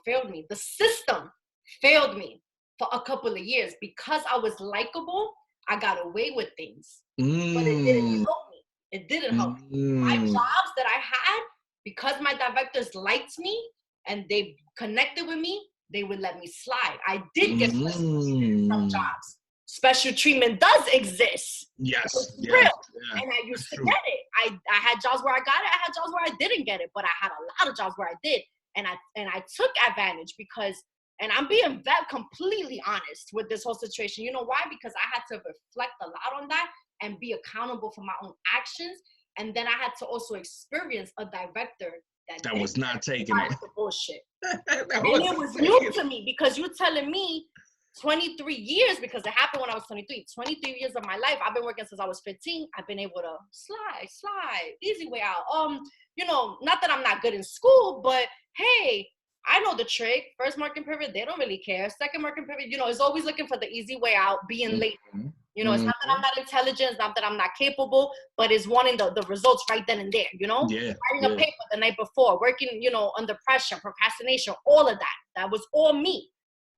failed me. The system failed me for a couple of years because I was likable. I got away with things, but it didn't Mm. help me. It didn't help me. My Mm. jobs that I had, because my directors liked me and they connected with me, they would let me slide. I did get special treatment in some Mm. jobs. Special treatment does exist. Yes. It's Yes. real. Yeah. And I used That's to true. get it. I had jobs where I got it. I had jobs where I didn't get it, but I had a lot of jobs where I did. And I took advantage because, and I'm being that completely honest with this whole situation. You know why? Because I had to reflect a lot on that and be accountable for my own actions. And then I had to also experience a director that That didn't was not taking it. like the bullshit. That And it wasn't was taking new it. to me, because you're telling me 23 years, because it happened when I was 23 years of my life. I've been working since I was 15. I've been able to slide, easy way out. Not that I'm not good in school, but hey, I know the trick. First marking period, they don't really care. Second marking period, it's always looking for the easy way out, being late. Mhm. It's not that I'm not intelligent, it's not that I'm not capable, but it's wanting the results right then and there, Yeah. writing a Yeah. paper the night before, working, under pressure, procrastination, all of that. That was all me.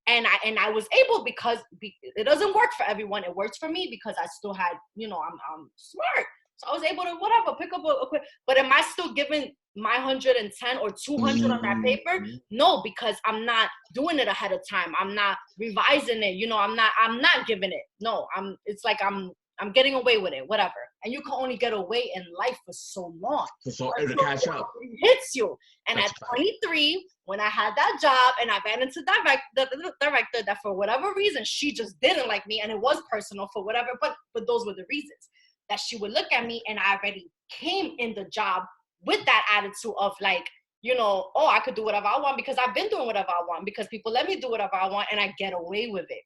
And I was able, because it doesn't work for everyone. It works for me because I still had, I'm smart. So I was able to, whatever, pick up a quick, but am I still giving my 110 or 200 on that paper? Mhm. No, because I'm not doing it ahead of time. I'm not revising it. I'm not giving it. No, it's like I'm getting away with it, whatever. And you can only get away in life for so long So it'll until catch up. it hits you. And That's at a fact. 23, when I had that job and I ran into the director that for whatever reason, she just didn't like me, and it was personal for whatever, but those were the reasons that she would look at me. And I already came in the job with that attitude of like, oh, I could do whatever I want because I've been doing whatever I want, because people let me do whatever I want and I get away with it.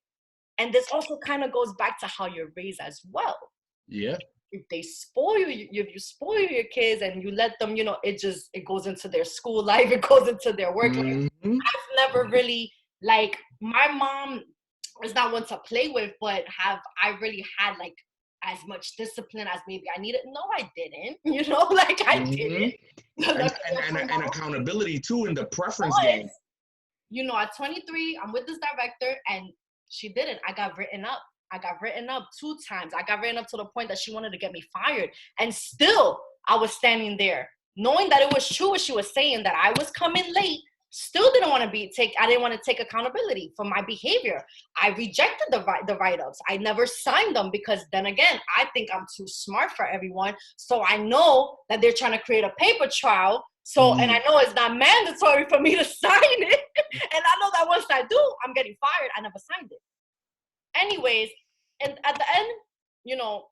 And this also kind of goes back to how you're raised as well. Yeah. If they spoil you, if you spoil your kids and you let them, it goes into their school life, it goes into their work life. Mm-hmm. I've never really, like, my mom is not one to play with, but have I really had like as much discipline as maybe I needed? No, I didn't. Like I Mm-hmm. didn't. Luckily, And accountability too in the preference but, game. at 23, I'm with this director, and she didn't. I got written up. I got written up 2 times. I got written up to the point that she wanted to get me fired. And still, I was standing there, knowing that it was true what she was saying, that I was coming late. Still didn't want to I didn't want to take accountability for my behavior. I rejected the write-ups. I never signed them because then again, I think I'm too smart for everyone. So I know that they're trying to create a paper trail. So, and I know it's not mandatory for me to sign it. And I know that once I do, I'm getting fired. I never signed it. Anyways, and at the end,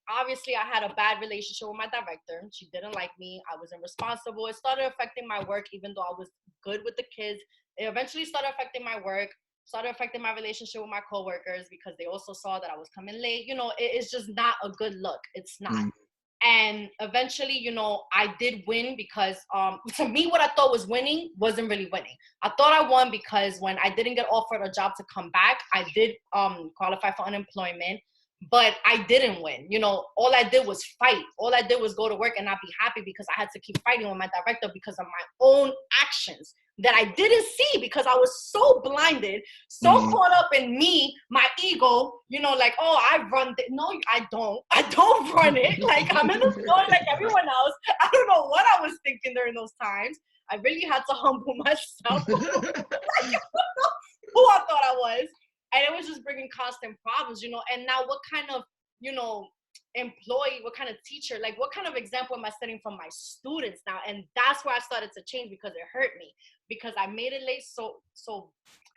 obviously I had a bad relationship with my director. She didn't like me. I was irresponsible. It started affecting my work, even though I was good with the kids. It eventually started affecting my work, started affecting my relationship with my coworkers, because they also saw that I was coming late. It's just not a good look. It's not. Mm-hmm. And eventually, I did win, because to me, what I thought was winning wasn't really winning. I thought I won because when I didn't get offered a job to come back, I did qualify for unemployment, but I didn't win. All I did was fight. All I did was go to work and not be happy, because I had to keep fighting with my director because of my own actions that I didn't see, because I was so blinded, so caught up in me, my ego, like, oh, I run it. No, I don't. I don't run it. Like, I'm in the store like everyone else. I don't know what I was thinking during those times. I really had to humble myself. Who I thought I was. And it was just bringing constant problems, and now what kind of, employee, what kind of teacher, like what kind of example am I setting for my students now? And that's where I started to change, because it hurt me, because I made it late. So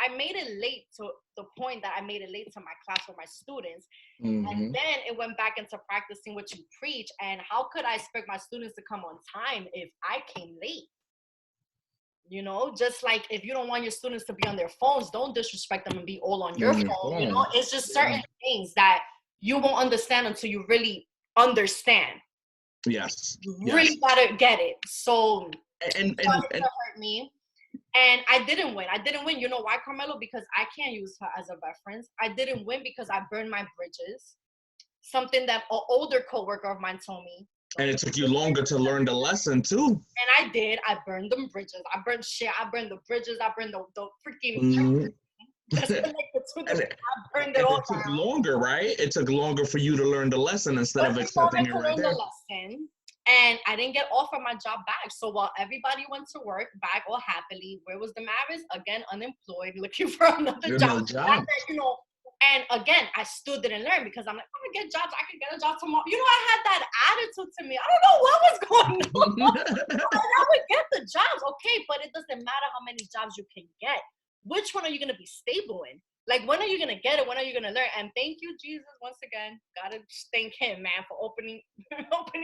I made it late to the point that I made it late to my class with my students. And then it went back into practicing what you preach. And how could I expect my students to come on time if I came late? You know, just like if you don't want your students to be on their phones, don't disrespect them and be all on your phone. You know, it's just certain things that you won't understand until you really understand. Yes. You really gotta get it. So and hurt me. And I didn't win. You know why, Carmelo? Because I can't use her as a reference. I didn't win because I burned my bridges. Something that an older coworker of mine told me. And it took you longer to learn the lesson too. And I did. I burned them bridges. I burned shit. I burned the bridges. I burned the freaking I burned it all. It took longer, right? It took longer for you to learn the lesson instead of accepting it right there. And I didn't get offered my job back. So while everybody went to work back all happily, where was the Mavis? Again, unemployed, looking for another job. You know, and again, I still didn't learn, because I'm like, I'm gonna get jobs. I could get a job tomorrow. You know, I had that attitude to me. I don't know what was going on. I would get the jobs, okay, but it doesn't matter how many jobs you can get. Which one are you gonna be stable in? Like, when are you gonna get it? When are you gonna learn? And thank you, Jesus, once again. Gotta thank him, man, for opening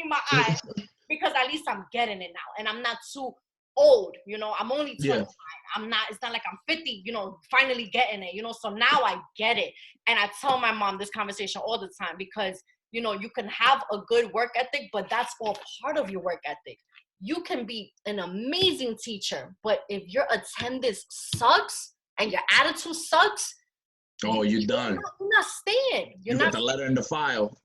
my eyes, because at least I'm getting it now, and I'm not too old. You know, I'm only 25. I'm not. It's not like I'm 50. You know, finally getting it. You know, so now I get it, and I tell my mom this conversation all the time, because you know, you can have a good work ethic, but that's all part of your work ethic. You can be an amazing teacher, but if your attendance sucks and your attitude sucks, oh, you're done. You're not staying. You got the letter in the file.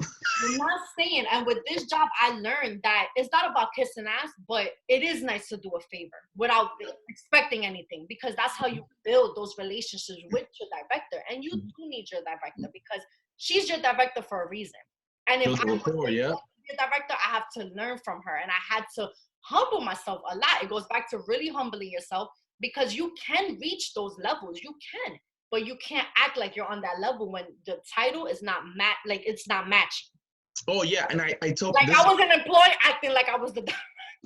You're not staying. And with this job, I learned that it's not about kissing ass, but it is nice to do a favor without expecting anything, because that's how you build those relationships with your director. And you do need your director, because she's your director for a reason. And if I'm your director, I have to learn from her. And I had to humble myself a lot. It goes back to really humbling yourself, because you can reach those levels. You can. But you can't act like you're on that level when the title is not it's not matching. Oh yeah, and I told I was an employee acting like I was the.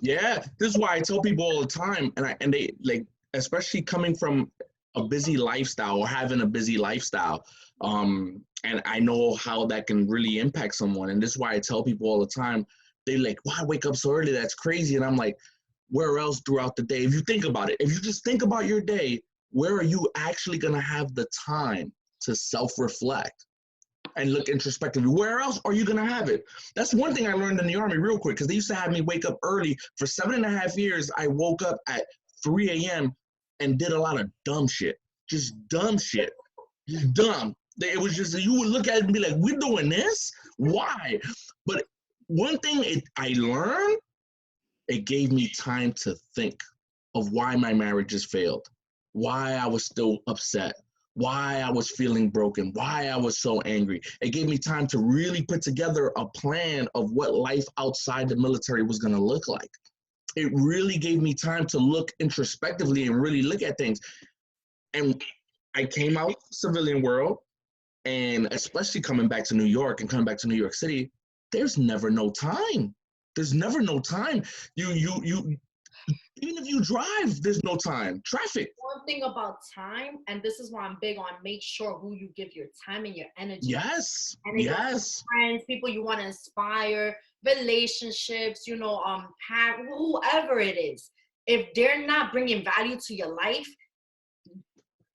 Yeah, this is why I tell people all the time, and they like, especially coming from a busy lifestyle or having a busy lifestyle, and I know how that can really impact someone, and this is why I tell people all the time. They like, why wake up so early? That's crazy, and I'm like, where else throughout the day? If you think about it, if you just think about your day, where are you actually going to have the time to self-reflect and look introspectively? Where else are you going to have it? That's one thing I learned in the Army real quick, because they used to have me wake up early. For 7.5 years, I woke up at 3 a.m. and did a lot of dumb shit. Just dumb shit. Just dumb. It was just, you would look at it and be like, we're doing this? Why? But one thing I learned, it gave me time to think of why my marriages failed, why I was still upset, why I was feeling broken, why I was so angry. It gave me time to really put together a plan of what life outside the military was going to look like. It really gave me time to look introspectively and really look at things. And I came out civilian world, and especially coming back to New York and coming back to New York City, there's never no time. There's never no time. You even if you drive, there's no time. Traffic. One thing about time, and this is why I'm big on make sure who you give your time and your energy. Yes. And yes. Friends, people you want to inspire, relationships, you know, whoever it is. If they're not bringing value to your life,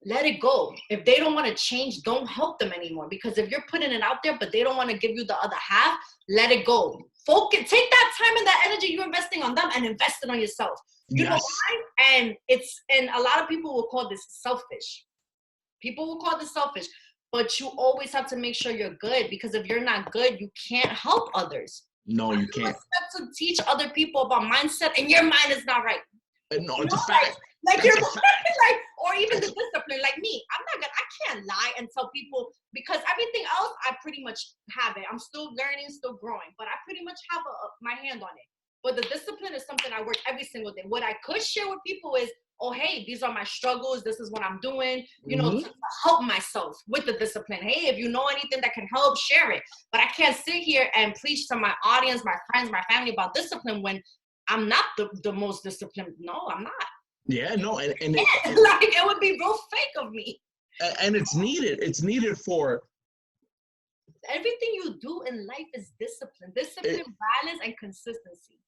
let it go. If they don't want to change, don't help them anymore. Because if you're putting it out there, but they don't want to give you the other half, let it go. Focus. Take that time and that energy you're investing on them and invest it on yourself. You know why? And a lot of people will call this selfish. People will call this selfish. But you always have to make sure you're good, because if you're not good, you can't help others. No, you can't. You have to teach other people about mindset, and your mind is not right. No, it's a fact. Like you're like, or even the discipline. Like me, I can't lie and tell people, because everything else I pretty much have it. I'm still learning, still growing, but I pretty much have my hand on it. But the discipline is something I work every single day. What I could share with people is oh, hey, these are my struggles. This is what I'm doing, Mm-hmm. to help myself with the discipline. Hey, if you know anything that can help, share it. But I can't sit here and preach to my audience, my friends, my family about discipline when I'm not the most disciplined. No, I'm not. Yeah, no, and Like, it would be real fake of me. and it's needed. It's needed for Everything you do in life is discipline, balance, and consistency.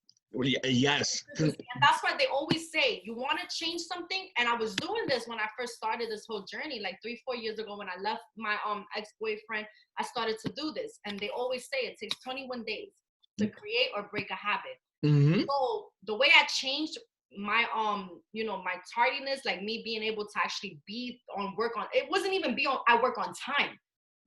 yes. And that's why they always say you want to change something. And I was doing this when I first started this whole journey, like 3-4 years ago when I left my ex-boyfriend. I started to do this, and they always say it takes 21 days to create or break a habit. Mm-hmm. So the way I changed my my tardiness, like me being able to actually be on work on, it wasn't even I work on time.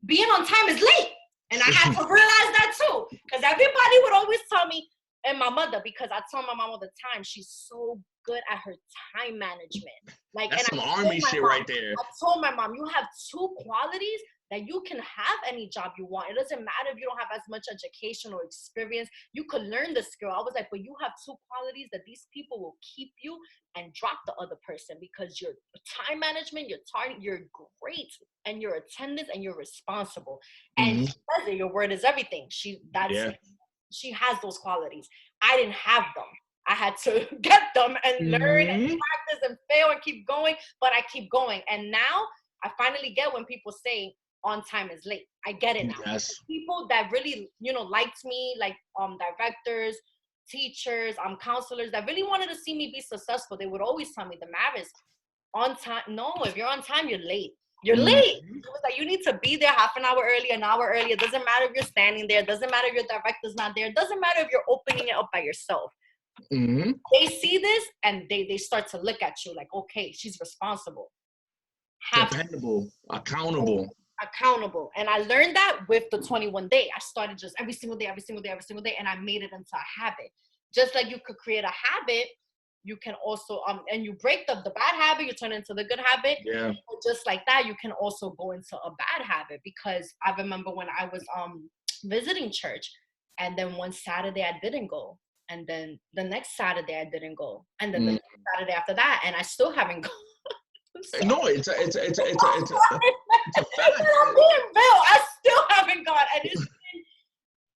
Being on time is late. And I had to realize that too. Because everybody would always tell me, and my mother, because I tell my mom all the time, she's so good at her time management. Like, That's and some army shit right there. I told my mom, you have 2 qualities that you can have any job you want. It doesn't matter if you don't have as much education or experience. You could learn the skill. I was like, but you have 2 qualities that these people will keep you and drop the other person, because your time management, you're great, and your attendance, and you're responsible. And she says it, your word is everything. She has those qualities. I didn't have them. I had to get them and learn and practice and fail and keep going, but I keep going. And now I finally get when people say on time is late. I get it now. Yes. People that really, liked me, like directors, teachers, counselors that really wanted to see me be successful, they would always tell me, Damaris, on time. No, if you're on time, you're late. You're late. It was like, you need to be there half an hour early, an hour early. It doesn't matter if you're standing there. It doesn't matter if your director's not there. It doesn't matter if you're opening it up by yourself. They see this and they start to look at you like, okay, she's responsible. Dependable, accountable. And I learned that with the 21 day. I started just every single day, and I made it into a habit. Just like you could create a habit, you can also and you break the bad habit, you turn it into the good habit. Yeah. Just like that, you can also go into a bad habit, because I remember when I was visiting church, and then one Saturday I didn't go, and then the next Saturday I didn't go, and then the next Saturday after that, and I still haven't gone. No, it's a fact. I'm being real. I still haven't gone, and it's been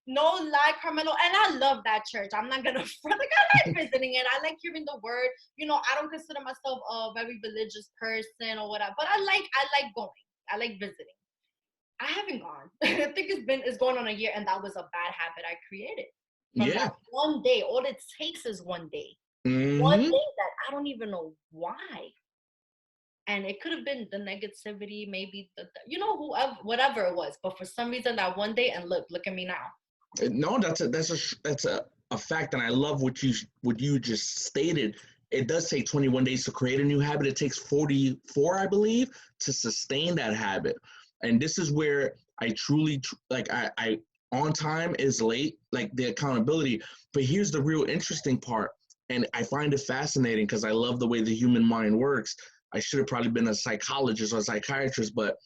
no lie, Carmelo. And I love that church. I'm not gonna front. Like, I like visiting it. I like hearing the word. I don't consider myself a very religious person or whatever, but I like going. I like visiting. I haven't gone. I think it's going on a year, and that was a bad habit I created. From that one day, all it takes is one day. One day that I don't even know why. And it could have been the negativity, maybe whoever, whatever it was. But for some reason, that one day, and look at me now. No, that's a fact, and I love what you just stated. It does take 21 days to create a new habit. It takes 44, I believe, to sustain that habit. And this is where I truly I on time is late, like the accountability. But here's the real interesting part, and I find it fascinating because I love the way the human mind works. I should have probably been a psychologist or a psychiatrist, but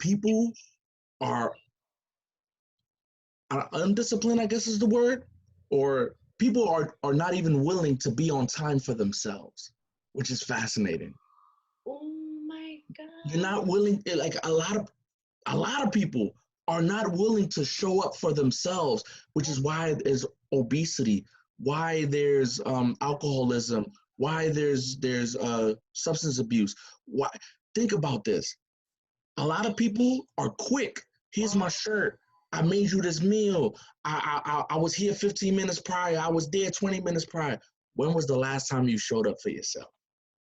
people are undisciplined, I guess is the word, or people are not even willing to be on time for themselves, which is fascinating. Oh my God. You're not willing, like a lot of people are not willing to show up for themselves, which is why there's obesity, why there's alcoholism, why there's substance abuse. Why? Think about this. A lot of people are quick. Here's my shirt. I made you this meal. I was here 15 minutes prior. I was there 20 minutes prior. When was the last time you showed up for yourself?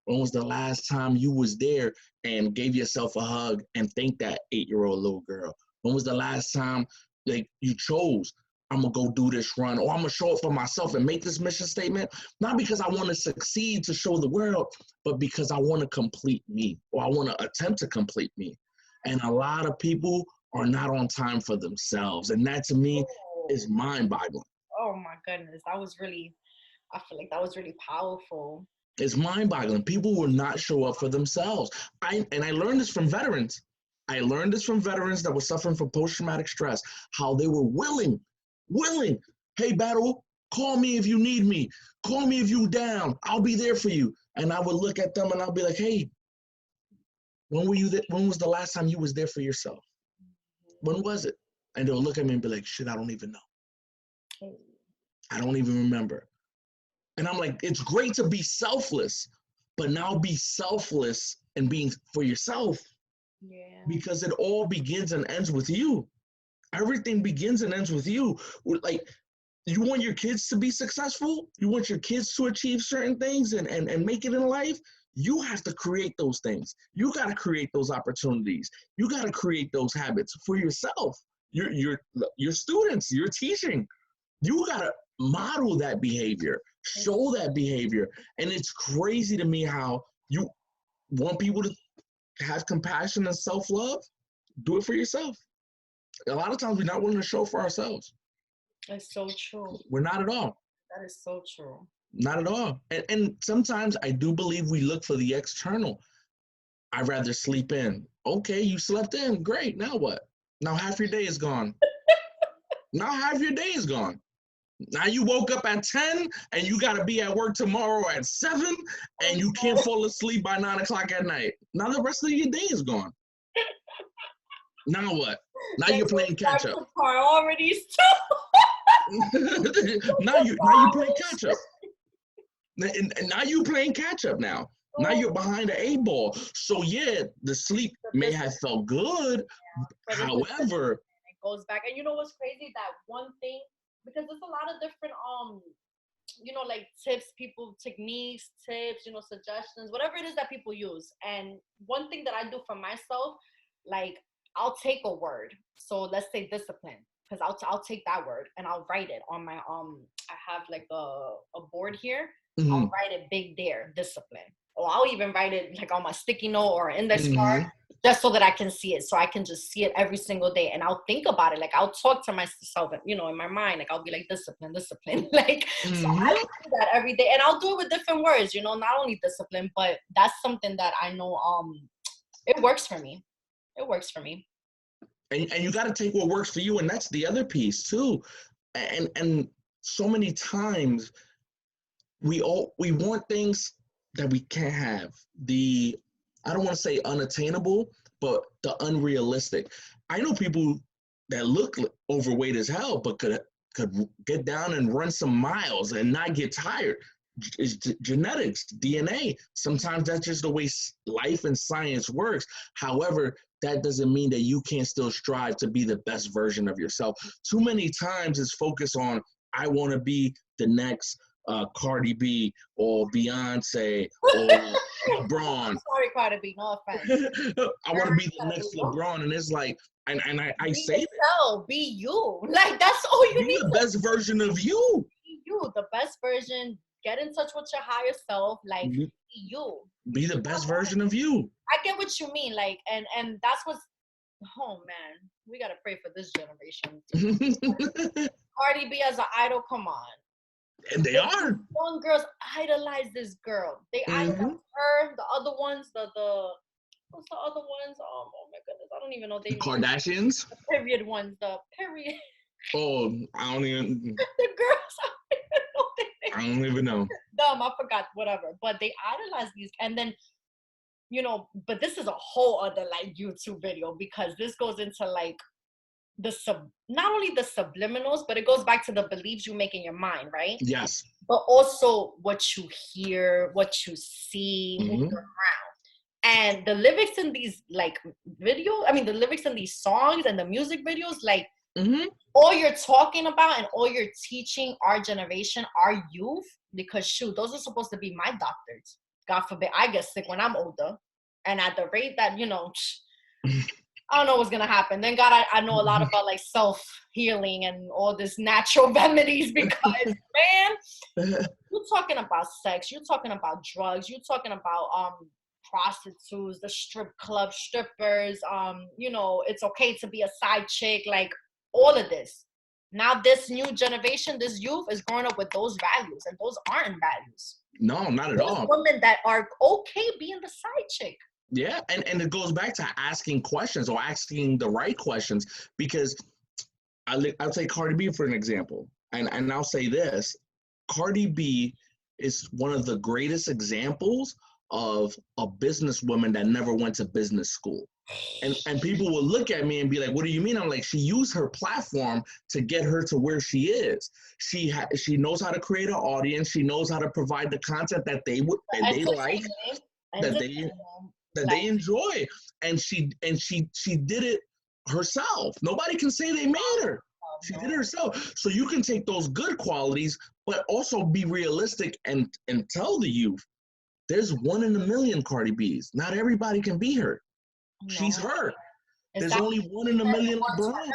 When was the last time you was there and gave yourself a hug and thanked that 8-year-old little girl? When was the last time you chose, I'm going to go do this run, or I'm going to show up for myself and make this mission statement, not because I want to succeed to show the world, but because I want to complete me, or I want to attempt to complete me. And a lot of people are not on time for themselves. And that to me is mind-boggling. Oh my goodness. I feel like that was really powerful. It's mind-boggling. People will not show up for themselves. I learned this from veterans. I learned this from veterans that were suffering from post-traumatic stress, how they were willing. Hey, battle, call me if you need me. Call me if you're down. I'll be there for you. And I would look at them and I'll be like, hey, when was the last time you was there for yourself? When was it? And they'll look at me and be like, shit, I don't even know. I don't even remember. And I'm like, it's great to be selfless, but now be selfless and being for yourself. Yeah. Because it all begins and ends with you. Everything begins and ends with you. Like, you want your kids to be successful? You want your kids to achieve certain things and make it in life? You have to create those things. You got to create those opportunities. You got to create those habits for yourself. Your students, you're teaching. You got to model that behavior, show that behavior. And it's crazy to me how you want people to have compassion and self-love. Do it for yourself. A lot of times we're not willing to show for ourselves. That's so true. We're not at all. That is so true. Not at all. And sometimes I do believe we look for the external. I'd rather sleep in. Okay, you slept in. Great. Now what? Now half your day is gone. Now half your day is gone. Now you woke up at 10 and you got to be at work tomorrow at 7 and you can't fall asleep by 9 o'clock at night. Now the rest of your day is gone. Now what? Now you're playing catch up. Priorities now you playing catch up. And now you playing catch up now. Now you're behind the 8 ball. So yeah, the sleep may have felt good. However, it goes back. And you know what's crazy? That one thing, because there's a lot of different like tips, techniques, tips, suggestions, whatever it is that people use. And one thing that I do for myself, like, I'll take a word. So let's say discipline, because I'll take that word and I'll write it on my I have like a board here. Mm-hmm. I'll write it big there, discipline. Or I'll even write it like on my sticky note or index card, just so that I can see it. So I can just see it every single day. And I'll think about it. Like, I'll talk to myself, in my mind. Like, I'll be like, discipline. Like, so I do that every day. And I'll do it with different words, not only discipline, but that's something that I know it works for me. It works for me. And you got to take what works for you. And that's the other piece too. And so many times we want things that we can't have. I don't want to say unattainable, but the unrealistic. I know people that look overweight as hell, but could get down and run some miles and not get tired. It's genetics, DNA. Sometimes that's just the way life and science works. However, that doesn't mean that you can't still strive to be the best version of yourself. Too many times it's focused on, I want to be the next Cardi B or Beyonce or LeBron. Sorry, Cardi B, no offense. I want to be the next LeBron, and it's like, and I say that. Be you. Like, that's all you need. Be the best version of you. Be you, the best version. Get in touch with your higher self. Like, be you. Be the best version of you. I get what you mean. Like, and that's what's, oh man, we gotta pray for this generation. Cardi B as an idol, come on. And they are. Young girls idolize this girl. They idolize her. The other ones, what's the other ones? Oh my goodness, I don't even know. The Kardashians. The period ones. The period. Oh, I don't even. The girls. I don't even know. Dumb, I forgot. Whatever. But they idolize these, and then, but this is a whole other like YouTube video, because this goes into like not only the subliminals, but it goes back to the beliefs you make in your mind, right? Yes. But also what you hear, what you see, who you're around. And the lyrics in these like videos, the lyrics in these songs and the music videos, like all you're talking about and all you're teaching our generation, our youth, because shoot, those are supposed to be my doctors. God forbid I get sick when I'm older. And at the rate that, I don't know what's gonna happen. Thank God I know a lot about like self-healing and all this natural remedies, because man, you're talking about sex, you're talking about drugs, you're talking about prostitutes, the strip club strippers, it's okay to be a side chick, like all of this. Now this new generation, this youth is growing up with those values, and those aren't values. No, not at all. Women that are okay being the side chick. Yeah, and it goes back to asking questions, or asking the right questions, because I'll take Cardi B for an example, and I'll say this: Cardi B is one of the greatest examples of a businesswoman that never went to business school. And people will look at me and be like, "What do you mean?" I'm like, she used her platform to get her to where she is. She knows how to create an audience. She knows how to provide the content that they like, that they enjoy, and she did it herself. Nobody can say they made her. She did it herself. So you can take those good qualities, but also be realistic and tell the youth, there's 1 in a million Cardi B's. Not everybody can be her. She's her. There's only 1 in a million LeBron.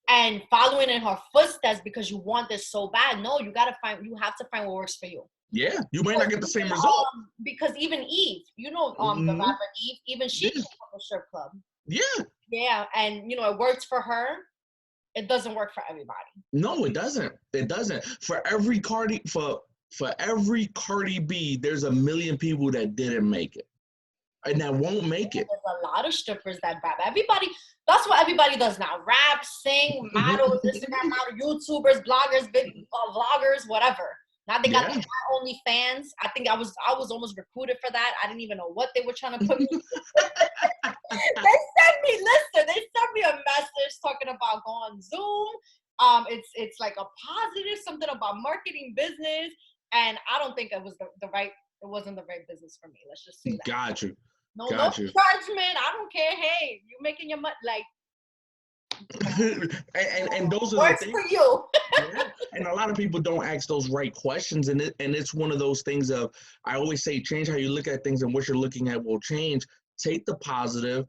And following in her footsteps because you want this so bad. No, you have to find what works for you. Yeah, you might not get the same result. Because even Eve, the rapper Eve, even she came from a strip club. Yeah. Yeah, and it works for her. It doesn't work for everybody. No, it doesn't. It doesn't. For every Cardi B, there's a million people that didn't make it. And that won't make it. There's a lot of strippers that rap. Everybody, that's what everybody does now. Rap, sing, models, Instagram model, YouTubers, bloggers, vloggers, whatever. Now they got OnlyFans. I think I was almost recruited for that. I didn't even know what they were trying to put me. They sent me a message talking about going on Zoom. It's like a positive, something about marketing business. And I don't think it was it wasn't the right business for me. Let's just say that. Got you. No judgment. I don't care. Hey, you're making your money. Like, and those are works the things for you. Yeah. And a lot of people don't ask those right questions, and it's one of those things of, I always say, change how you look at things, and what you're looking at will change. Take the positive.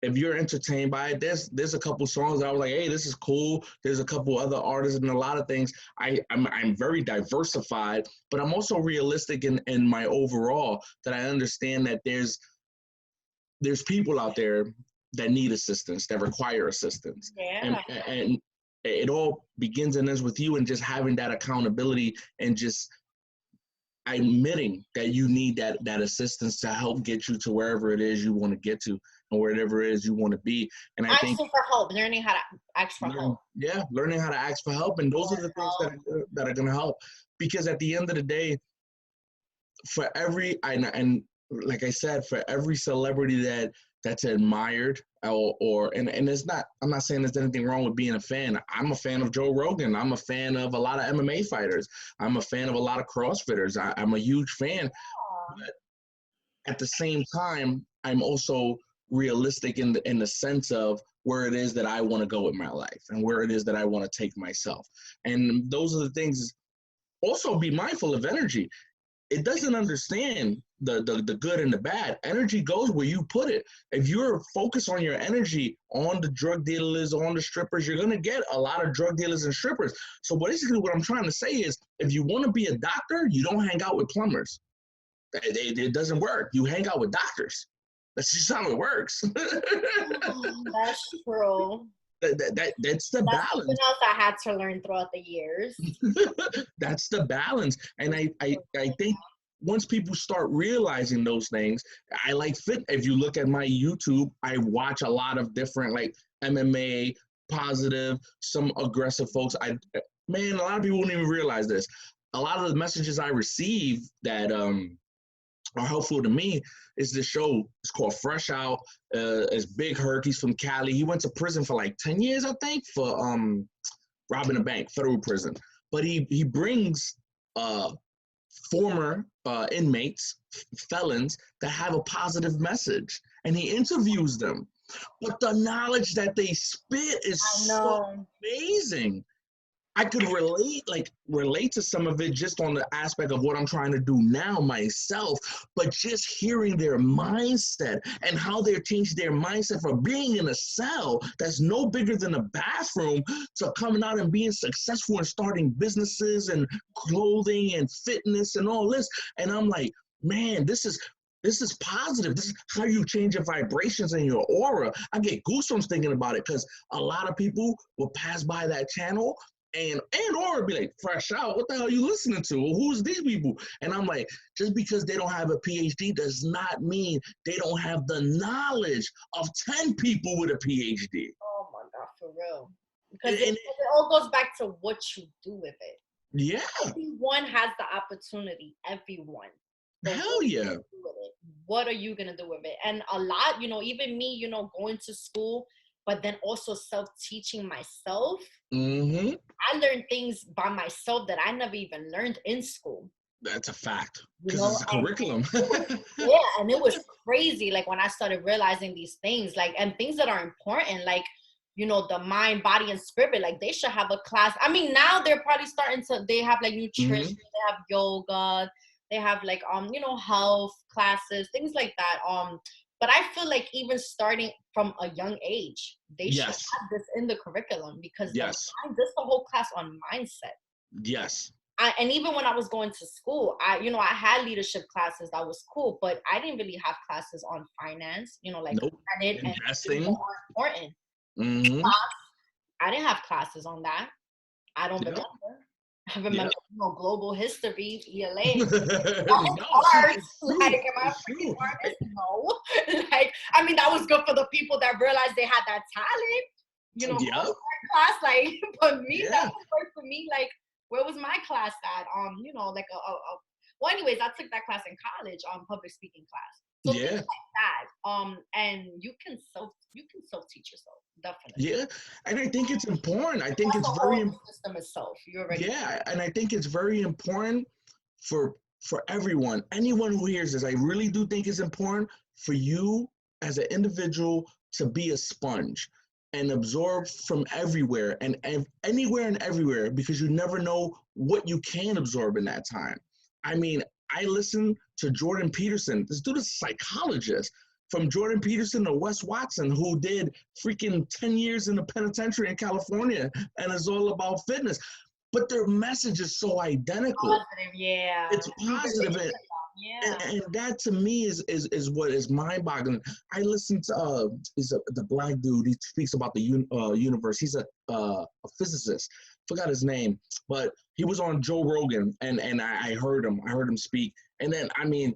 If you're entertained by it, there's a couple songs I was like, hey, this is cool. There's a couple other artists and a lot of things. I'm very diversified, but I'm also realistic in my overall, that I understand that there's people out there that need assistance, that require assistance. Yeah. And it all begins and ends with you, and just having that accountability, and just admitting that you need that assistance to help get you to wherever it is you want to get to, and wherever it is you want to be. And I think asking for help, learning how to ask for help. Yeah, learning how to ask for help, and those are the things that are going to help. Because at the end of the day, for every and like I said, for every celebrity that's admired, and it's not, I'm not saying there's anything wrong with being a fan. I'm a fan of Joe Rogan. I'm a fan of a lot of MMA fighters. I'm a fan of a lot of CrossFitters. I'm a huge fan. But at the same time, I'm also realistic in the sense of where it is that I want to go with my life, and where it is that I want to take myself. And those are the things. Also, be mindful of energy. It doesn't understand the good and the bad. Energy goes where you put it. If you're focused on your energy on the drug dealers, on the strippers, you're going to get a lot of drug dealers and strippers. So basically what I'm trying to say is, if you want to be a doctor, you don't hang out with plumbers. It doesn't work. You hang out with doctors. That's just how it works. That's true. That's the balance. Something else I had to learn throughout the years. That's the balance. And I think once people start realizing those things, I like fit. If you look at my YouTube, I watch a lot of different, like, MMA, positive, some aggressive folks. A lot of people won't even realize this. A lot of the messages I receive that are helpful to me is this show. It's called Fresh Out. It's Big Herc. He's from Cali. He went to prison for like 10 years, I think, for robbing a bank, federal prison. But he brings former inmates, felons, that have a positive message, and he interviews them. But the knowledge that they spit is so amazing. I could relate to some of it just on the aspect of what I'm trying to do now myself, but just hearing their mindset and how they're changing their mindset from being in a cell that's no bigger than a bathroom to coming out and being successful and starting businesses and clothing and fitness and all this. And I'm like, man, this is positive. This is how you change your vibrations and your aura. I get goosebumps thinking about it, because a lot of people will pass by that channel and or be like, Fresh Out, what the hell are you listening to? Who's these people? And I'm like, just because they don't have a PhD does not mean they don't have the knowledge of 10 people with a PhD. Oh my God, for real. Because it all goes back to what you do with it. Yeah. Everyone has the opportunity. Everyone. But what Hell are you yeah. gonna do with it? What are you gonna do with it? And a lot, even me, going to school, but then also self-teaching myself. Mm-hmm. I learned things by myself that I never even learned in school. That's a fact. You Because know, it's a and curriculum. yeah, and it was crazy. Like when I started realizing these things, like and things that are important, like the mind, body, and spirit. Like they should have a class. I mean, now they're probably starting to. They have like nutrition, Mm-hmm. they have yoga, they have like health classes, things like that. But I feel like even starting from a young age, they should Yes. have this in the curriculum because Yes. this the whole class on mindset. Yes. And even when I was going to school, I had leadership classes that was cool, but I didn't really have classes on finance, like Nope. credit and things that Investing. are important. Mm-hmm. I didn't have classes on that. I don't Yep. remember. I remember, Yep. global history, ELA, No, art. it's Like, true. am I a It's freaking true. artist? No. Like, I mean, that was good for the people that realized they had that talent, Yep. class. Like, but me, that Yeah. would work for me. Like, where was my class at? Like well, anyways, I took that class in college, public speaking class. So things Yeah. like that. And you can self teach yourself, definitely. Yeah. And I think it's important. I think That's it's the whole very system itself. You already. yeah, and I think it's very important for everyone, anyone who hears this. I really do think it's important for you as an individual to be a sponge and absorb from everywhere and anywhere and everywhere because you never know what you can absorb in that time. I mean, I listen to Jordan Peterson. This dude is a psychologist. From Jordan Peterson to Wes Watson, who did freaking 10 years in the penitentiary in California and is all about fitness, but their message is so identical. Positive, yeah. It's You positive, relate to them, yeah. and that to me is what is mind-boggling. I listened to the black dude. He speaks about the universe. He's a physicist. Forgot his name, but he was on Joe Rogan, and I heard him. I heard him speak, and then I mean,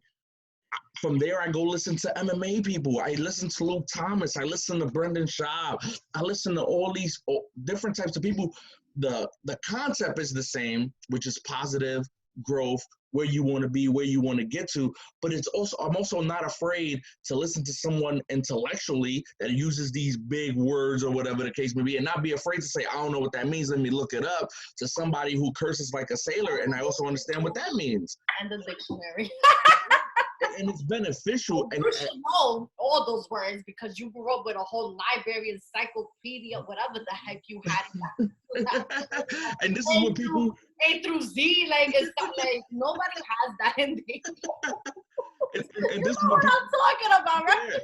from there, I go listen to MMA people. I listen to Luke Thomas. I listen to Brendan Schaub. I listen to all these different types of people. The concept is the same, which is positive growth, where you want to be, where you want to get to. But I'm also not afraid to listen to someone intellectually that uses these big words or whatever the case may be, and not be afraid to say, I don't know what that means. Let me look it up. To somebody who curses like a sailor, and I also understand what that means. And the dictionary. And it's beneficial. You should know all those words because you grew up with a whole library, encyclopedia, whatever the heck you had. And this is what people A through Z, like it's not, like nobody has that in there. and You this is know what what people I'm talking about, right?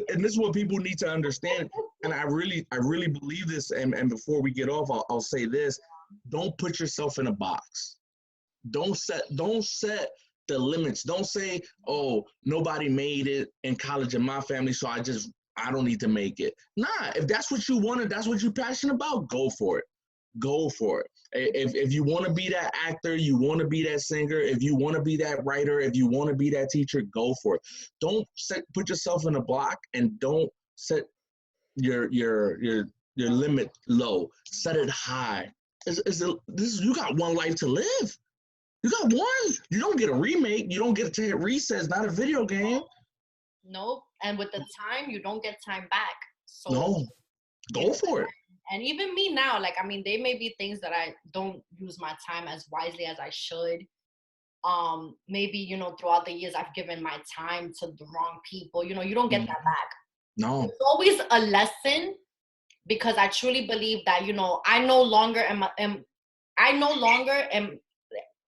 and this is what people need to understand. And I really believe this. And before we get off, I'll say this: don't put yourself in a box. Don't set the limits. Don't say, oh, nobody made it in college in my family, so I don't need to make it. Nah, if that's what you wanted, that's what you're passionate about, go for it. Go for it. If you want to be that actor, you want to be that singer, if you want to be that writer, if you want to be that teacher, go for it. Don't put yourself in a block, and don't set your limit low. Set it high. You got one life to live. You got one. You don't get a remake. You don't get to hit reset. It's not a video game. Nope. And with the time, you don't get time back. So No, go for it. And even me now, like, I mean, there may be things that I don't use my time as wisely as I should. Maybe, throughout the years, I've given my time to the wrong people. You don't get that back. No. It's always a lesson because I truly believe that, I no longer am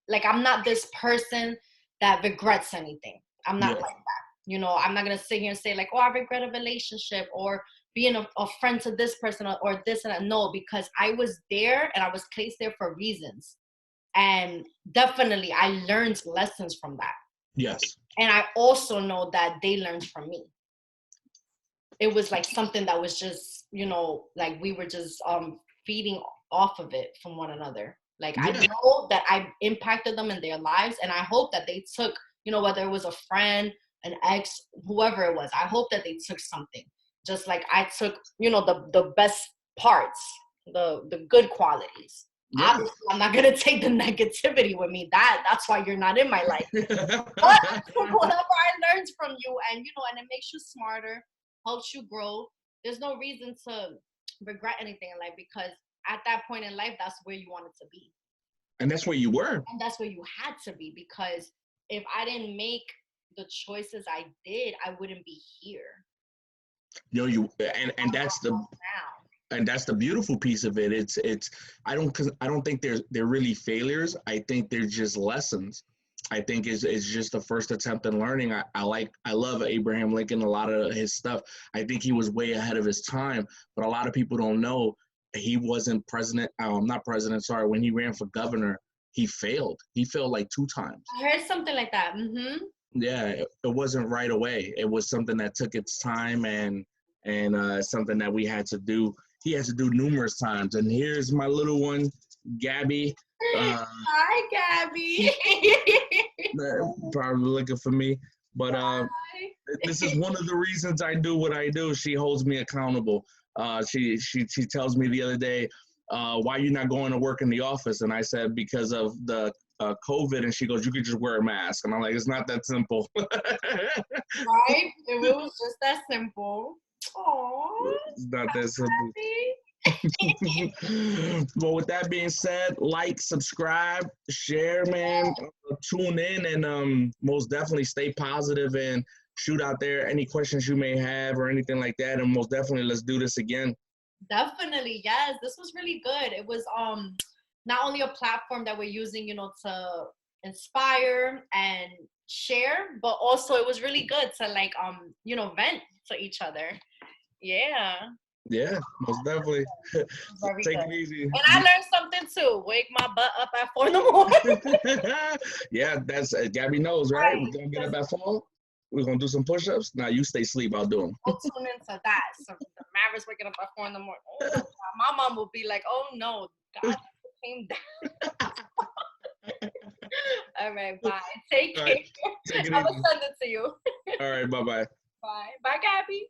like, I'm not this person that regrets anything. I'm not like that. I'm not going to sit here and say like, oh, I regret a relationship or being a friend to this person or this and that. No, because I was there and I was placed there for reasons. And definitely I learned lessons from that. Yes. And I also know that they learned from me. It was like something that was just, like we were just feeding off of it from one another. Like, I know that I impacted them in their lives, and I hope that they took, whether it was a friend, an ex, whoever it was, I hope that they took something. Just like I took, the best parts, the good qualities. Yep. Obviously, I'm not gonna take the negativity with me. That's why you're not in my life. But whatever I learned from you, and and it makes you smarter, helps you grow. There's no reason to regret anything in life, because at that point in life, that's where you wanted to be. And that's where you were. And that's where you had to be, because if I didn't make the choices I did, I wouldn't be here. And that's the Now. and that's the beautiful piece of it. I don't think they're really failures. I think they're just lessons. I think it's just the first attempt in learning. I love Abraham Lincoln, a lot of his stuff. I think he was way ahead of his time, but a lot of people don't know he wasn't president. Not president. Sorry, when he ran for governor, he failed. He failed like 2 times. I heard something like that. Mm-hmm. Yeah, it wasn't right away. It was something that took its time, and something that we had to do. He has to do numerous times. And here's my little one, Gabby. Hi, Gabby. Probably looking for me, but this is one of the reasons I do what I do. She holds me accountable. She tells me the other day, why you not going to work in the office? And I said, because of the COVID. And she goes, you could just wear a mask. And I'm like, it's not that simple. Right? If it was just that simple. Aww. It's not that simple. But with that being said, like, subscribe, share, man, tune in, and most definitely stay positive and shoot out there any questions you may have or anything like that. And most definitely, let's do this again. Definitely, yes. This was really good. It was not only a platform that we're using, to inspire and share, but also it was really good to vent to each other. Yeah. Yeah, most definitely. Take good. it easy. And I learned something too. Wake my butt up at 4 a.m. Yeah, that's Gabby knows, right? We're gonna get up at 4. We're gonna do some push-ups. Now you stay asleep. I'll do them. I'll tune into that. So the Mavericks waking up at 4 a.m. Oh, my mom will be like, "Oh no, God came down." All right, bye. Take care. Right. Take it I will easy. send it to you. All right, bye-bye. Bye, Gabby.